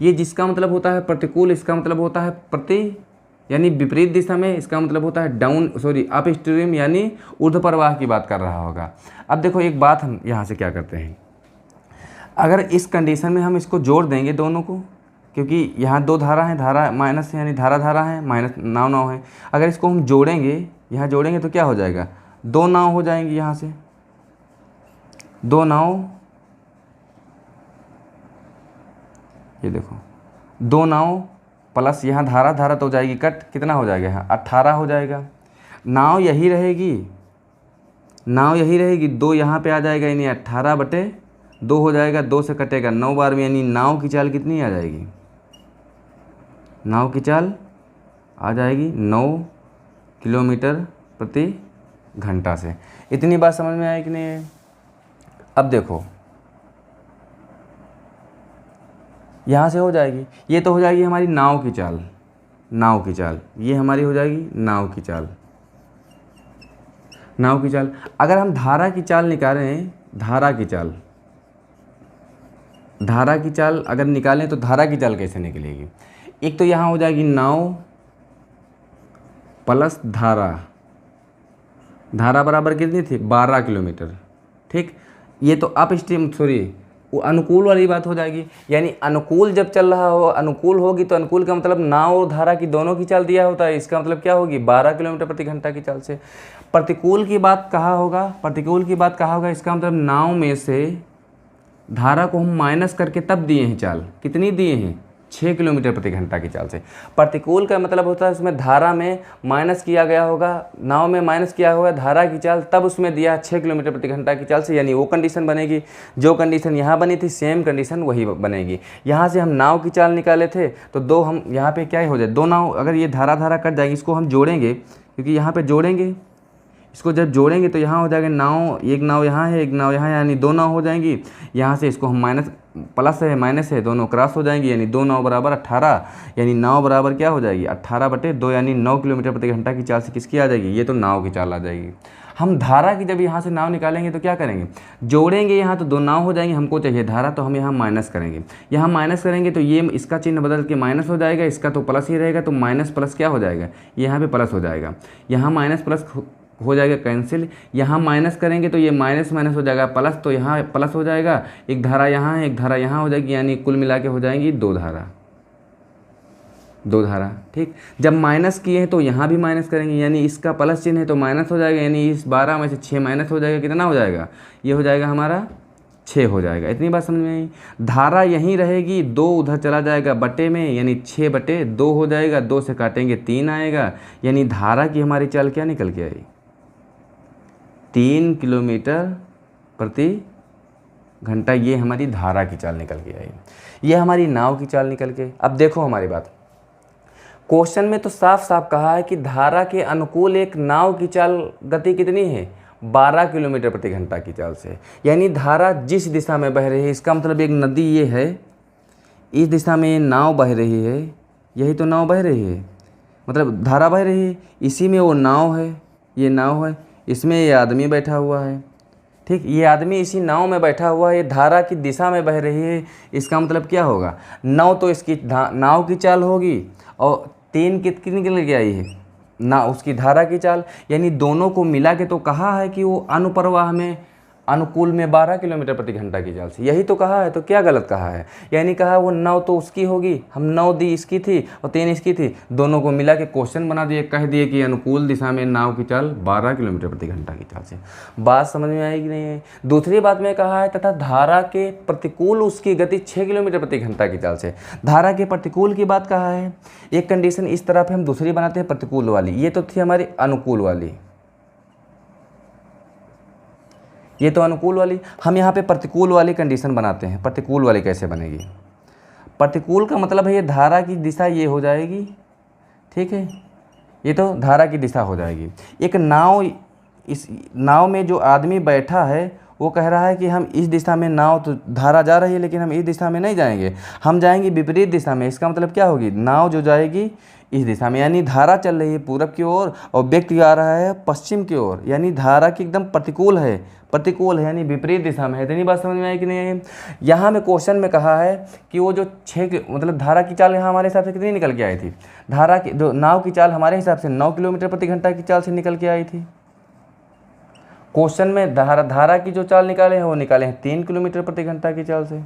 ये जिसका मतलब होता है प्रतिकूल, इसका मतलब होता है यानी विपरीत दिशा में, इसका मतलब होता है अप स्ट्रीम यानी ऊर्ध्व प्रवाह की बात कर रहा होगा। अब देखो एक बात हम यहाँ से क्या करते हैं, अगर इस कंडीशन में हम इसको जोड़ देंगे दोनों को, क्योंकि यहाँ दो धारा हैं, धारा माइनस है यानी धारा है, माइनस नाव है। अगर इसको हम जोड़ेंगे, यहाँ जोड़ेंगे तो क्या हो जाएगा, 2 नाव हो जाएंगी। यहाँ से 2 नाव, ये देखो 2 नाव प्लस यहाँ धारा तो हो जाएगी कट, कितना हो जाएगा, यहाँ 18 हो जाएगा। नाव यही रहेगी, 2 यहाँ पे आ जाएगा, यानी 18/2 हो जाएगा, 2 से कटेगा 9 बार में, यानी नाव की चाल कितनी आ जाएगी, नाव की चाल आ जाएगी 9 किलोमीटर प्रति घंटा से। इतनी बात समझ में आई कि नहीं। अब देखो यहाँ से हो जाएगी, ये तो हो जाएगी हमारी नाव की चाल, ये हमारी हो जाएगी नाव की चाल। अगर हम धारा की चाल निकालें, धारा की चाल अगर निकालें तो धारा की चाल कैसे निकलेगी, एक तो यहाँ हो जाएगी नाव प्लस धारा बराबर कितनी थी, 12 किलोमीटर, ठीक। ये तो अप स्ट्रीम वो अनुकूल वाली बात हो जाएगी। यानी अनुकूल जब चल रहा हो, अनुकूल होगी तो अनुकूल का मतलब नाव और धारा की दोनों की चाल दिया होता है, इसका मतलब क्या होगी, 12 किलोमीटर प्रति घंटा की चाल से। प्रतिकूल की बात कहा होगा, इसका मतलब नाव में से धारा को हम माइनस करके तब दिए हैं चाल, कितनी दिए हैं, 6 किलोमीटर प्रति घंटा की चाल से। प्रतिकूल का मतलब होता है उसमें धारा में माइनस किया गया होगा, नाव में माइनस किया होगा धारा की चाल, तब उसमें दिया 6 किलोमीटर प्रति घंटा की चाल से। यानी वो कंडीशन बनेगी, जो कंडीशन यहाँ बनी थी सेम कंडीशन वही बनेगी। यहाँ से हम नाव की चाल निकाले थे तो 2 हम यहाँ पे क्या हो जाए, 2 नाव, अगर ये धारा कट जाएगी, इसको हम जोड़ेंगे, क्योंकि यहाँ पर जोड़ेंगे, इसको जब जोड़ेंगे तो यहाँ हो जाएगा नाव, एक नाव यहाँ है, एक नाव यहाँ है, यानी 2 नाव हो जाएंगी। यहाँ से इसको हम प्लस है माइनस है दोनों क्रॉस हो जाएंगी, यानी 2 नाव बराबर 18, यानी नाव बराबर क्या हो जाएगी, 18/2, यानी 9 किलोमीटर प्रति घंटा की चाल से किसकी आ जाएगी, ये तो नाव की चाल आ जाएगी। हम धारा की जब यहाँ से नाव निकालेंगे तो क्या करेंगे, जोड़ेंगे, यहाँ तो 2 नाव हो जाएंगे, हमको चाहिए धारा, तो हम यहाँ माइनस करेंगे। यहाँ माइनस करेंगे तो ये इसका चिन्ह बदल के माइनस हो जाएगा, इसका तो प्लस ही रहेगा, तो माइनस प्लस क्या हो जाएगा, यहाँ पे प्लस हो जाएगा, यहाँ माइनस प्लस हो जाएगा कैंसिल। यहाँ माइनस करेंगे तो ये माइनस हो जाएगा प्लस, तो यहाँ प्लस हो जाएगा, एक धारा यहाँ है, एक धारा यहाँ हो जाएगी, यानी कुल मिला के हो जाएंगी 2 धारा, ठीक। जब माइनस किए हैं तो यहाँ भी माइनस करेंगे, यानी इसका प्लस चिन्ह है तो माइनस हो जाएगा, यानी इस 12 में से 6 माइनस हो जाएगा, कितना हो जाएगा, ये हो जाएगा हमारा 6 हो जाएगा। इतनी बात समझ में आई। धारा यहीं रहेगी, 2 उधर चला जाएगा बटे में, यानी 6/2 हो जाएगा, 2 से काटेंगे 3 आएगा, यानी धारा की हमारी चाल क्या निकल के आई, 3 किलोमीटर प्रति घंटा। ये हमारी धारा की चाल निकल के आई। ये हमारी नाव की चाल निकल के। अब देखो हमारी बात, क्वेश्चन में तो साफ साफ कहा है कि धारा के अनुकूल एक नाव की चाल गति कितनी है, 12 किलोमीटर प्रति घंटा की चाल से। यानी धारा जिस दिशा में बह रही है, इसका मतलब एक नदी ये है, इस दिशा में ये नाव बह रही है, यही तो नाव बह रही है, मतलब धारा बह रही है, इसी में वो नाव है, ये नाव है, इसमें ये आदमी बैठा हुआ है। ठीक, ये आदमी इसी नाव में बैठा हुआ है, ये धारा की दिशा में बह रही है। इसका मतलब क्या होगा, नाव तो इसकी नाव की चाल होगी, और 3 कितनी निकल के आई है ना, उसकी धारा की चाल। यानी दोनों को मिला के तो कहा है कि वो अनुप्रवाह में अनुकूल में 12 किलोमीटर प्रति घंटा की चाल से, यही तो कहा है। तो क्या गलत कहा है, यानी कहा वो नाव तो उसकी होगी, हम 9 दी इसकी थी और 3 इसकी थी, दोनों को मिला के क्वेश्चन बना दिए, कह दिए कि अनुकूल दिशा में नाव की चाल 12 किलोमीटर प्रति घंटा की चाल से। बात समझ में आएगी नहीं है। दूसरी बात में कहा है तथा धारा के प्रतिकूल उसकी गति 6 किलोमीटर प्रति घंटा की चाल से। धारा के प्रतिकूल की बात कहा है। एक कंडीशन इस तरह पे हम दूसरी बनाते हैं प्रतिकूल वाली, ये तो थी हमारी अनुकूल वाली, ये तो अनुकूल वाली। हम यहाँ पे प्रतिकूल वाली कंडीशन बनाते हैं। प्रतिकूल वाली कैसे बनेगी, प्रतिकूल का मतलब है ये धारा की दिशा ये हो जाएगी, ठीक है, ये तो धारा की दिशा हो जाएगी। एक नाव, इस नाव में जो आदमी बैठा है वो कह रहा है कि हम इस दिशा में, नाव तो धारा जा रही है लेकिन हम इस दिशा में नहीं जाएंगे, हम जाएंगे विपरीत दिशा में। इसका मतलब क्या होगी, नाव जो जाएगी इस दिशा में, यानी धारा चल रही है पूरब की ओर और व्यक्ति आ रहा है पश्चिम की ओर, यानी धारा की एकदम प्रतिकूल है, प्रतिकूल है यानी विपरीत दिशा में है। इतनी बात समझ में आई कि नहीं है। यहाँ में क्वेश्चन में कहा है कि वो जो 6 मतलब धारा की चाल यहाँ हमारे हिसाब से कितनी निकल के आई थी, धारा की जो नाव की चाल हमारे हिसाब से 9 किलोमीटर प्रति घंटा की चाल से निकल के आई थी। क्वेश्चन में धारा की जो चाल निकाले हैं वो निकाले हैं 3 किलोमीटर प्रति घंटा की चाल से।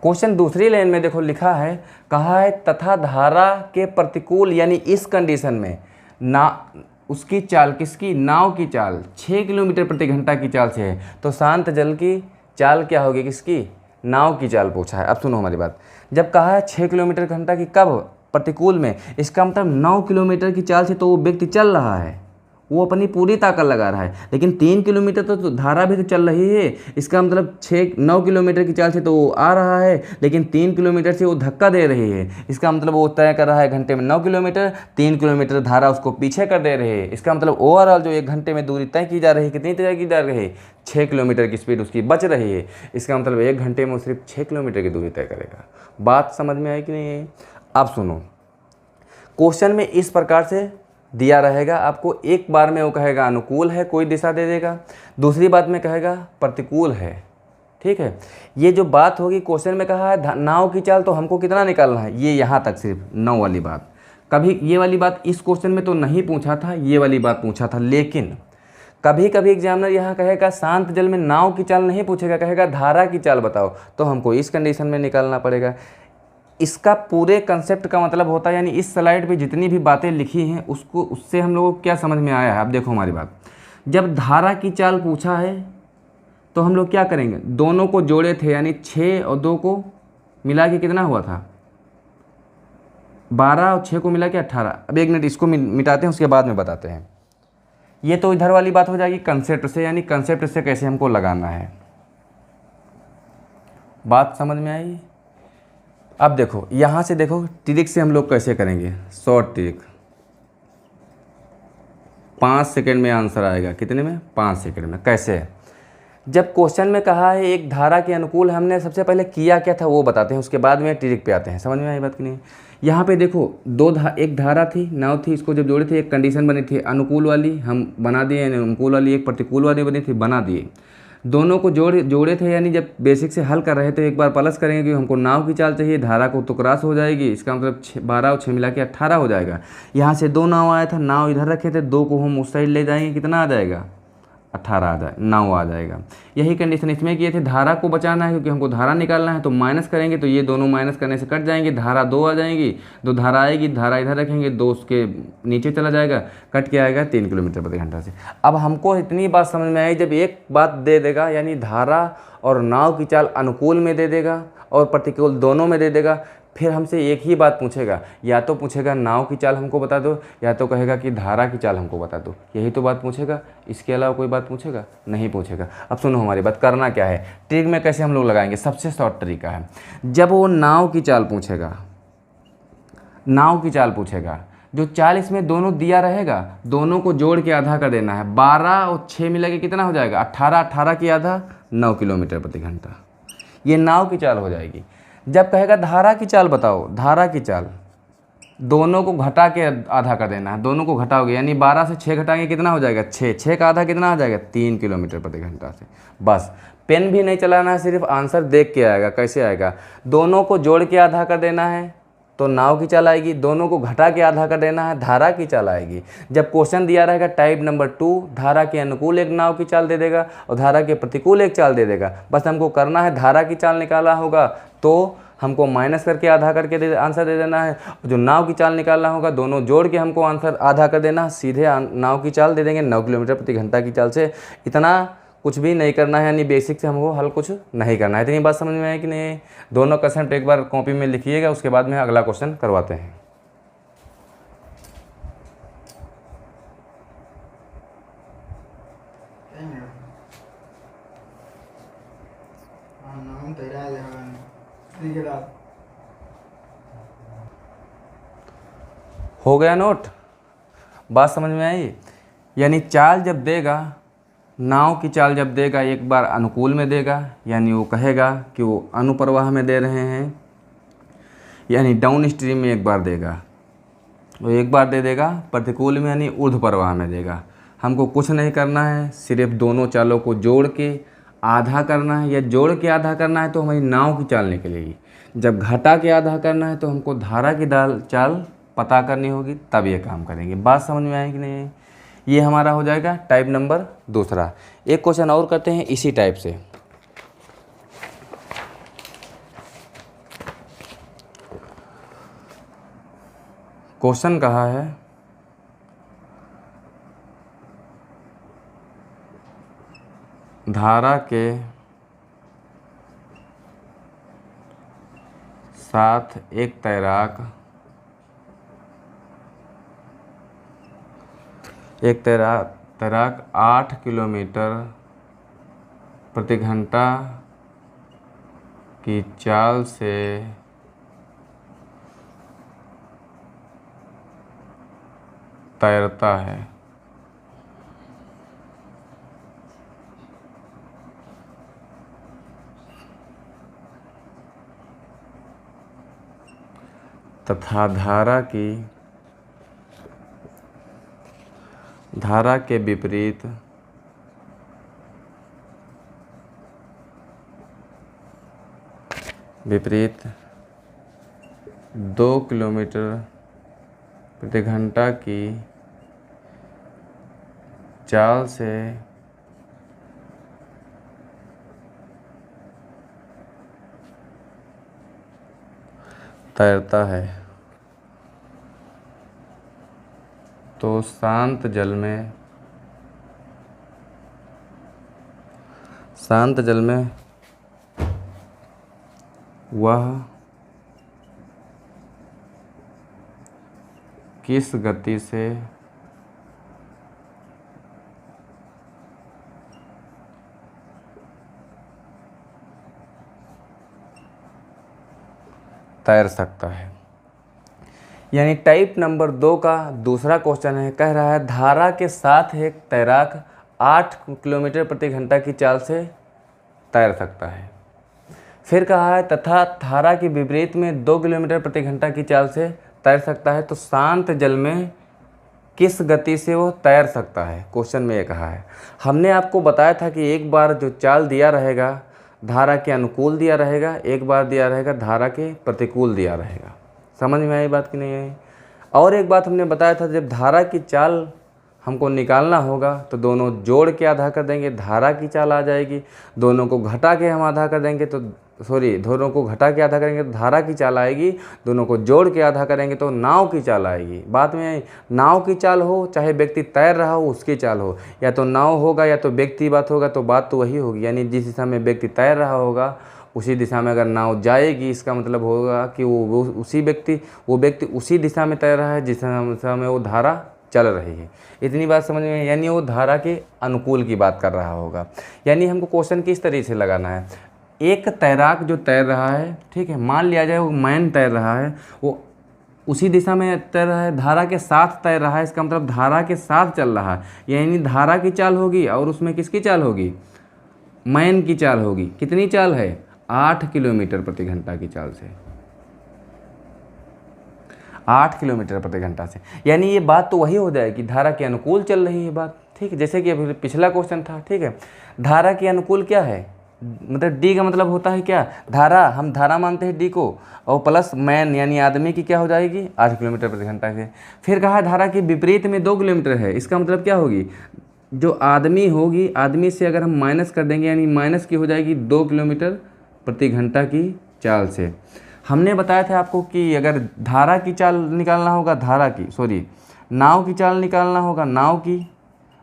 क्वेश्चन दूसरी लाइन में देखो लिखा है, कहा है तथा धारा के प्रतिकूल, यानी इस कंडीशन में ना उसकी चाल, किसकी, नाव की चाल 6 किलोमीटर प्रति घंटा की चाल से है, तो शांत जल की चाल क्या होगी, किसकी, नाव की चाल पूछा है। अब सुनो हमारी बात, जब कहा है 6 किलोमीटर घंटा की, कब, प्रतिकूल में, इसका मतलब 9 किलोमीटर की चाल से तो वो व्यक्ति चल रहा है, वो अपनी पूरी ताकत लगा रहा है, लेकिन 3 किलोमीटर तो धारा भी तो चल रही है। इसका मतलब 9 किलोमीटर की चाल से तो वो आ रहा है, लेकिन 3 किलोमीटर से वो धक्का दे रही है। इसका मतलब वो तय कर रहा है घंटे में 9 किलोमीटर, 3 किलोमीटर धारा उसको पीछे कर दे रही है। इसका मतलब ओवरऑल जो 1 घंटे में दूरी तय की जा रही है, कितनी तय की जा रही है, 6 किलोमीटर की स्पीड उसकी बच रही है। इसका मतलब 1 घंटे में वो सिर्फ 6 किलोमीटर की दूरी तय करेगा। बात समझ में आई कि नहीं है। अब सुनो, क्वेश्चन में इस प्रकार से दिया रहेगा आपको, एक बार में वो कहेगा अनुकूल है, कोई दिशा दे देगा, दूसरी बात में कहेगा प्रतिकूल है, ठीक है। ये जो बात होगी, क्वेश्चन में कहा है नाव की चाल, तो हमको कितना निकालना है, ये यहाँ तक सिर्फ 9 वाली बात। कभी ये वाली बात इस क्वेश्चन में तो नहीं पूछा था, ये वाली बात पूछा था, लेकिन कभी कभी एग्जामिनर यहाँ कहेगा शांत जल में नाव की चाल नहीं पूछेगा, कहेगा धारा की चाल बताओ, तो हमको इस कंडीशन में निकालना पड़ेगा। इसका पूरे कंसेप्ट का मतलब होता है, यानी इस स्लाइड पे जितनी भी बातें लिखी हैं उसको, उससे हम लोगों को क्या समझ में आया है। अब देखो हमारी बात, जब धारा की चाल पूछा है तो हम लोग क्या करेंगे, दोनों को जोड़े थे, यानी 6 और 2 को मिला के कितना हुआ था, 12 और 6 को मिला के 18। अब 1 मिनट इसको मिटाते हैं, उसके बाद में बताते हैं। ये तो इधर वाली बात हो जाएगी कंसेप्ट से, यानी कंसेप्ट से कैसे हमको लगाना है। बात समझ में आई। अब देखो यहाँ से, देखो ट्रिक से हम लोग कैसे करेंगे, शॉर्ट ट्रिक। 5 सेकंड में आंसर आएगा, कितने में, 5 सेकंड में। कैसे, जब क्वेश्चन में कहा है एक धारा के अनुकूल, हमने सबसे पहले किया क्या था वो बताते हैं, उसके बाद में ट्रिक पे आते हैं। समझ में आई बात कि नहीं। यहाँ पे देखो एक धारा थी, नाव थी, इसको जब जोड़े थे एक कंडीशन बनी थी अनुकूल वाली, हम बना दिए, अनुकूल वाली एक प्रतिकूल वाली बनी थी, बना दिए। दोनों को जोड़े थे, यानी जब बेसिक से हल कर रहे थे, एक बार प्लस करेंगे कि हमको नाव की चाल चाहिए, धारा को तो क्रॉस हो जाएगी, इसका मतलब 12 और 6 मिला के 18 हो जाएगा। यहाँ से 2 नाव आया था, नाव इधर रखे थे, 2 को हम उस साइड ले जाएंगे, कितना आ जाएगा, 18 आ जाए 9 आ जाएगा। यही कंडीशन इसमें किए थे, धारा को बचाना है क्योंकि हमको धारा निकालना है, तो माइनस करेंगे तो ये दोनों माइनस करने से कट जाएंगे, धारा 2 आ जाएगी, 2 धारा आएगी, धारा इधर रखेंगे, 2 उसके नीचे चला जाएगा, कट के आएगा 3 किलोमीटर प्रति घंटा से। अब हमको इतनी बात समझ में आई, जब एक बात दे देगा यानी धारा और नाव की चाल अनुकूल में दे देगा और प्रतिकूल दोनों में दे देगा, फिर हमसे एक ही बात पूछेगा, या तो पूछेगा नाव की चाल हमको बता दो, या तो कहेगा कि धारा की चाल हमको बता दो, यही तो बात पूछेगा, इसके अलावा कोई बात पूछेगा नहीं पूछेगा। अब सुनो हमारी बात, करना क्या है, ट्रिक में कैसे हम लोग लगाएंगे, सबसे शॉर्ट तरीका है, जब वो नाव की चाल पूछेगा, नाव की चाल पूछेगा, जो चाल इसमें दोनों दिया रहेगा, दोनों को जोड़ के आधा कर देना है, 12 और 6 मिला के कितना हो जाएगा, 18, 18 की आधा 9 किलोमीटर प्रति घंटा, ये नाव की चाल हो जाएगी। जब कहेगा धारा की चाल बताओ, धारा की चाल, दोनों को घटा के आधा कर देना है, दोनों को घटाओगे यानी 12 से 6 घटाएंगे कितना हो जाएगा, 6, 6 का आधा कितना आ जाएगा, 3 किलोमीटर प्रति घंटा से। बस पेन भी नहीं चलाना है, सिर्फ आंसर देख के आएगा। कैसे आएगा, दोनों को जोड़ के आधा कर देना है तो नाव की चाल आएगी, दोनों को घटा के आधा कर देना है धारा की चाल आएगी। जब क्वेश्चन दिया रहेगा टाइप नंबर 2, धारा के अनुकूल एक नाव की चाल दे देगा और धारा के प्रतिकूल एक चाल दे देगा, बस हमको करना है धारा की चाल निकालना होगा तो हमको माइनस करके आधा करके आंसर दे देना है, जो नाव की चाल निकालना होगा दोनों जोड़ के हमको आंसर आधा कर देना, सीधे नाव की चाल दे देंगे 9 किलोमीटर प्रति घंटा की चाल से। इतना कुछ भी नहीं करना है, यानी बेसिक से हमको हल कुछ नहीं करना है। इतनी बात समझ में आई कि नहीं? दोनों क्वेश्चन एक बार कॉपी में लिखिएगा, उसके बाद में अगला क्वेश्चन करवाते हैं। हो गया नोट? बात समझ में आई? यानी चाल जब देगा, नाव की चाल जब देगा, एक बार अनुकूल में देगा यानी वो कहेगा कि वो अनुप्रवाह में दे रहे हैं, यानी डाउन स्ट्रीम में एक बार देगा, वो एक बार दे देगा प्रतिकूल में यानी ऊर्ध्व प्रवाह में देगा। हमको कुछ नहीं करना है, सिर्फ दोनों चालों को जोड़ के आधा करना है, या जोड़ के आधा करना है तो हमारी नाव की चाल निकलेगी। जब घटा के आधा करना है तो हमको धारा की चाल पता करनी होगी, तब ये काम करेंगे। बात समझ में आई कि नहीं? ये हमारा हो जाएगा टाइप नंबर 2। एक क्वेश्चन और करते हैं इसी टाइप से। क्वेश्चन कहा है धारा के साथ एक तैराक 8 किलोमीटर प्रति घंटा की चाल से तैरता है। तथा धारा के विपरीत विपरीत 2 किलोमीटर प्रति घंटा की चाल से तैरता है तो शांत जल में वह किस गति से तैर सकता है। यानी टाइप नंबर 2 का दूसरा क्वेश्चन है, कह रहा है धारा के साथ एक तैराक 8 किलोमीटर प्रति घंटा की चाल से तैर सकता है। फिर कहा है तथा धारा के विपरीत में 2 किलोमीटर प्रति घंटा की चाल से तैर सकता है तो शांत जल में किस गति से वो तैर सकता है। क्वेश्चन में ये कहा है। हमने आपको बताया था कि एक बार जो चाल दिया रहेगा धारा के अनुकूल दिया रहेगा, एक बार दिया रहेगा धारा के प्रतिकूल दिया रहेगा। समझ में आई बात कि नहीं आई? और एक बात हमने बताया था, जब धारा की चाल हमको निकालना होगा तो दोनों जोड़ के आधा कर देंगे, धारा की चाल आ जाएगी। दोनों को घटा के हम आधा कर देंगे तो दोनों को घटा के आधा करेंगे तो धारा की चाल आएगी। दोनों को जोड़ के आधा करेंगे तो नाव की चाल आएगी। बात में नाव की चाल हो चाहे व्यक्ति तैर रहा हो उसकी चाल हो, या तो नाव होगा या तो व्यक्ति बात होगा, तो बात तो वही होगी। यानी जिस दिशा में व्यक्ति तैर रहा होगा उसी दिशा में अगर नाव जाएगी, इसका मतलब होगा कि वो व्यक्ति उसी दिशा में तैर रहा है जिस दिशा में वो धारा चल रही है। इतनी बात समझ में, यानी वो धारा के अनुकूल की बात कर रहा होगा। यानी हमको क्वेश्चन किस तरीके से लगाना है, एक तैराक जो तैर रहा है, ठीक है, मान लिया जाए वो मैन तैर रहा है, वो उसी दिशा में तैर रहा है, धारा के साथ तैर रहा है, इसका मतलब धारा के साथ चल रहा है। यानी धारा की चाल होगी और उसमें किसकी चाल होगी, मैन की चाल होगी। कितनी चाल है, 8 किलोमीटर प्रति घंटा की चाल से, 8 किलोमीटर प्रति घंटा से। यानी ये बात तो वही हो जाएगी, धारा के अनुकूल चल रही है बात, ठीक है। जैसे कि अभी पिछला क्वेश्चन था, ठीक है, धारा के अनुकूल क्या है, मतलब डी का मतलब होता है क्या, धारा, हम धारा मानते हैं डी को, और प्लस मैन यानी आदमी की क्या हो जाएगी 8 किलोमीटर प्रति घंटा के। फिर कहा धारा के विपरीत में 2 किलोमीटर है, इसका मतलब क्या होगी, जो आदमी होगी, आदमी से अगर हम माइनस कर देंगे यानी माइनस की हो जाएगी 2 किलोमीटर प्रति घंटा की चाल से। हमने बताया था आपको कि अगर धारा की चाल निकालना होगा, नाव की चाल निकालना होगा, नाव की,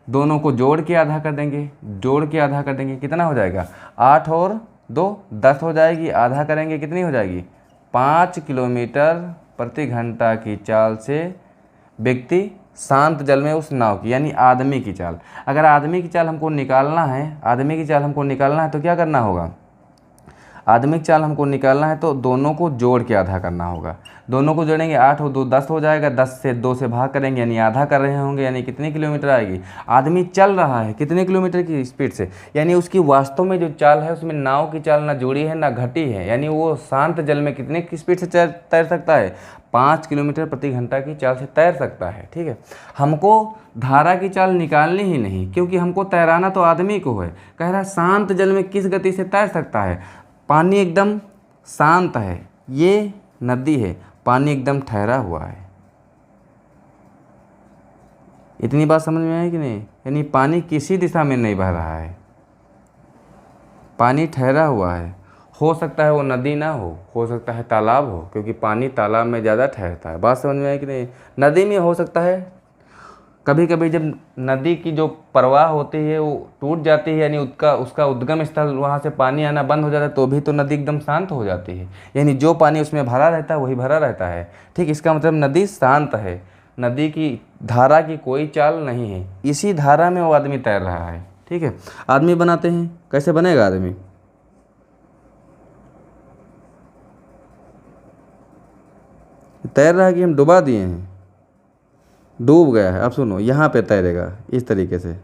दोनों को जोड़ के आधा कर देंगे, कितना हो जाएगा, 8 और 2 10 हो जाएगी, आधा करेंगे कितनी हो जाएगी, 5 किलोमीटर प्रति घंटा की चाल से व्यक्ति शांत जल में उस नाव की, यानी आदमी की चाल। अगर आदमी की चाल हमको निकालना है, तो क्या करना होगा, आदमी की चाल हमको निकालना है तो दोनों को जोड़ के आधा करना होगा। दोनों को जोड़ेंगे, 8 और 2 10 हो जाएगा, 10 से 2 से भाग करेंगे यानी आधा कर रहे होंगे, यानी कितने किलोमीटर आएगी। आदमी चल रहा है कितने किलोमीटर की स्पीड से, यानी उसकी वास्तव में जो चाल है उसमें नाव की चाल ना जुड़ी है ना घटी है, यानी वो शांत जल में कितने की स्पीड से तैर सकता है, 5 किलोमीटर प्रति घंटा की चाल से तैर सकता है, ठीक है। हमको धारा की चाल निकालनी ही नहीं, क्योंकि हमको तैराना तो आदमी को है। कह रहा है शांत जल में किस गति से तैर सकता है, पानी एकदम शांत है, ये नदी है, पानी एकदम ठहरा हुआ है। इतनी बात समझ में आई कि नहीं, यानी पानी किसी दिशा में नहीं बह रहा है, पानी ठहरा हुआ है। हो सकता है वो नदी ना हो सकता है तालाब हो, क्योंकि पानी तालाब में ज़्यादा ठहरता है। बात समझ में आई कि नहीं, नदी में हो सकता है कभी कभी जब नदी की जो प्रवाह होती है वो टूट जाती है, यानी उसका उद्गम स्थल वहाँ से पानी आना बंद हो जाता है, तो भी तो नदी एकदम शांत हो जाती है। यानी जो पानी उसमें भरा रहता है वही भरा रहता है, ठीक। इसका मतलब नदी शांत है, नदी की धारा की कोई चाल नहीं है, इसी धारा में वो आदमी तैर रहा है, ठीक है। आदमी बनाते हैं, कैसे बनेगा आदमी, तैर रहा है कि हम डुबा दिए हैं, डूब गया है। अब सुनो, यहाँ पे तैरेगा इस तरीके से,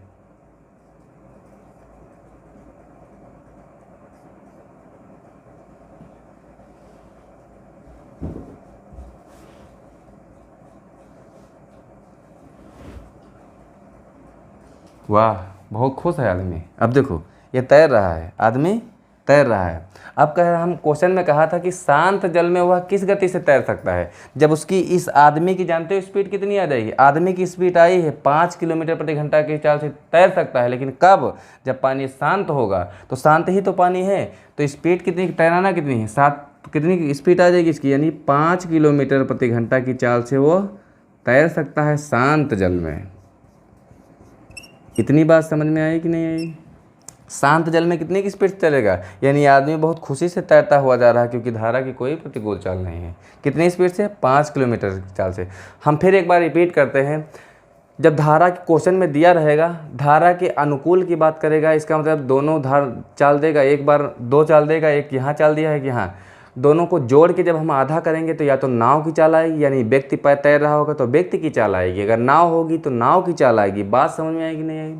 वाह बहुत खुश है आदमी। अब देखो ये तैर रहा है, आदमी तैर रहा है। अब कह रहा, हम क्वेश्चन में कहा था कि शांत जल में वह किस गति से तैर सकता है, जब उसकी इस आदमी की जानते हो स्पीड कितनी आ जाएगी, आदमी की स्पीड आई है 5 किलोमीटर प्रति घंटा की चाल से तैर सकता है, लेकिन कब, जब पानी शांत होगा। तो शांत ही तो पानी है, तो स्पीड कितनी, तैराना कितनी है, 7 कितनी स्पीड आ जाएगी इसकी, यानी 5 किलोमीटर प्रति घंटा की चाल से वो तैर सकता है शांत जल में। इतनी बात समझ में आई कि नहीं आई, शांत जल में कितनी की स्पीड से चलेगा, यानी आदमी बहुत खुशी से तैरता हुआ जा रहा है, क्योंकि धारा की कोई प्रतिकूल चाल नहीं है। कितनी स्पीड से, 5 किलोमीटर की चाल से। हम फिर एक बार रिपीट करते हैं, जब धारा के क्वेश्चन में दिया रहेगा धारा के अनुकूल की बात करेगा, इसका मतलब दोनों चाल देगा, एक बार 2 चाल देगा, एक यहाँ चाल दिया है कि यहाँ, दोनों को जोड़ के जब हम आधा करेंगे तो या तो नाव की चाल आएगी, यानी व्यक्ति पैर तैर रहा होगा तो व्यक्ति की चाल आएगी, अगर नाव होगी तो नाव की चाल आएगी। बात समझ में आएगी नहीं आएगी।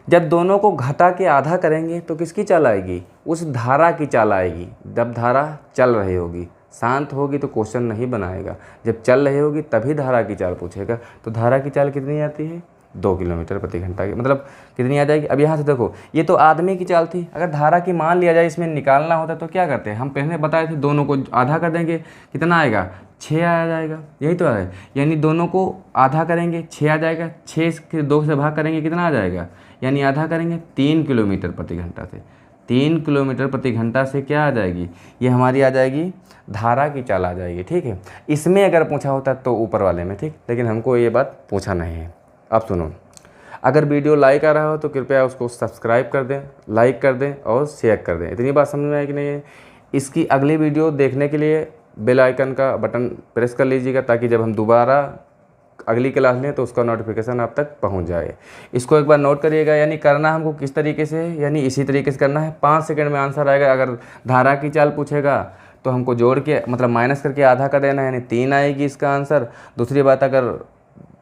जब दोनों को घटा के आधा करेंगे तो किसकी चाल आएगी, उस धारा की चाल आएगी, जब धारा चल रही होगी। शांत होगी तो क्वेश्चन नहीं बनाएगा, जब चल रही होगी तभी धारा की चाल पूछेगा। तो धारा की चाल कितनी आती है, 2 किलोमीटर प्रति घंटा की, मतलब कितनी आ जाएगी। अब यहाँ से देखो, ये तो आदमी की चाल थी, अगर धारा की मान लिया जाए इसमें निकालना होता तो क्या करते हैं हम, पहले बताए थे दोनों को आधा कर देंगे, कितना आएगा 6 आ जाएगा, यही तो है। यानी दोनों को आधा करेंगे 6 आ जाएगा, 6 के 2 से भाग करेंगे कितना आ जाएगा, यानी आधा करेंगे 3 किलोमीटर प्रति घंटा से। 3 किलोमीटर प्रति घंटा से क्या आ जाएगी, ये हमारी आ जाएगी धारा की चाल आ जाएगी, ठीक है। इसमें अगर पूछा होता तो ऊपर वाले में, ठीक, लेकिन हमको ये बात पूछा नहीं है। अब सुनो, अगर वीडियो लाइक आ रहा हो तो कृपया उसको सब्सक्राइब कर दें, लाइक कर दें और शेयर कर दें। इतनी बात समझ में आई कि नहीं है। इसकी अगली वीडियो देखने के लिए बेल आइकन का बटन प्रेस कर लीजिएगा, ताकि जब हम दोबारा अगली क्लास लें तो उसका नोटिफिकेशन आप तक पहुंच जाए। इसको एक बार नोट करिएगा, यानी करना हमको किस तरीके से है, यानी इसी तरीके से करना है। 5 सेकंड में आंसर आएगा। अगर धारा की चाल पूछेगा तो हमको जोड़ के मतलब माइनस करके आधा कर देना है, यानी 3 आएगी इसका आंसर। दूसरी बात, अगर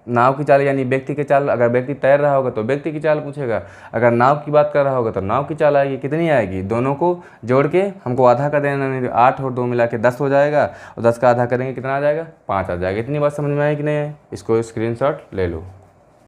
नाव की चाल यानी व्यक्ति की चाल, अगर व्यक्ति तैर रहा होगा तो व्यक्ति की चाल पूछेगा, अगर नाव की बात कर रहा होगा तो नाव की चाल आएगी। कितनी आएगी, दोनों को जोड़ के हमको आधा कर देना, नहीं 8 और 2 मिला के 10 हो जाएगा, और 10 का आधा करेंगे कितना आ जाएगा, 5 आ जाएगा। इतनी बात समझ में आई कि नहीं है। इसको स्क्रीनशॉट ले लो।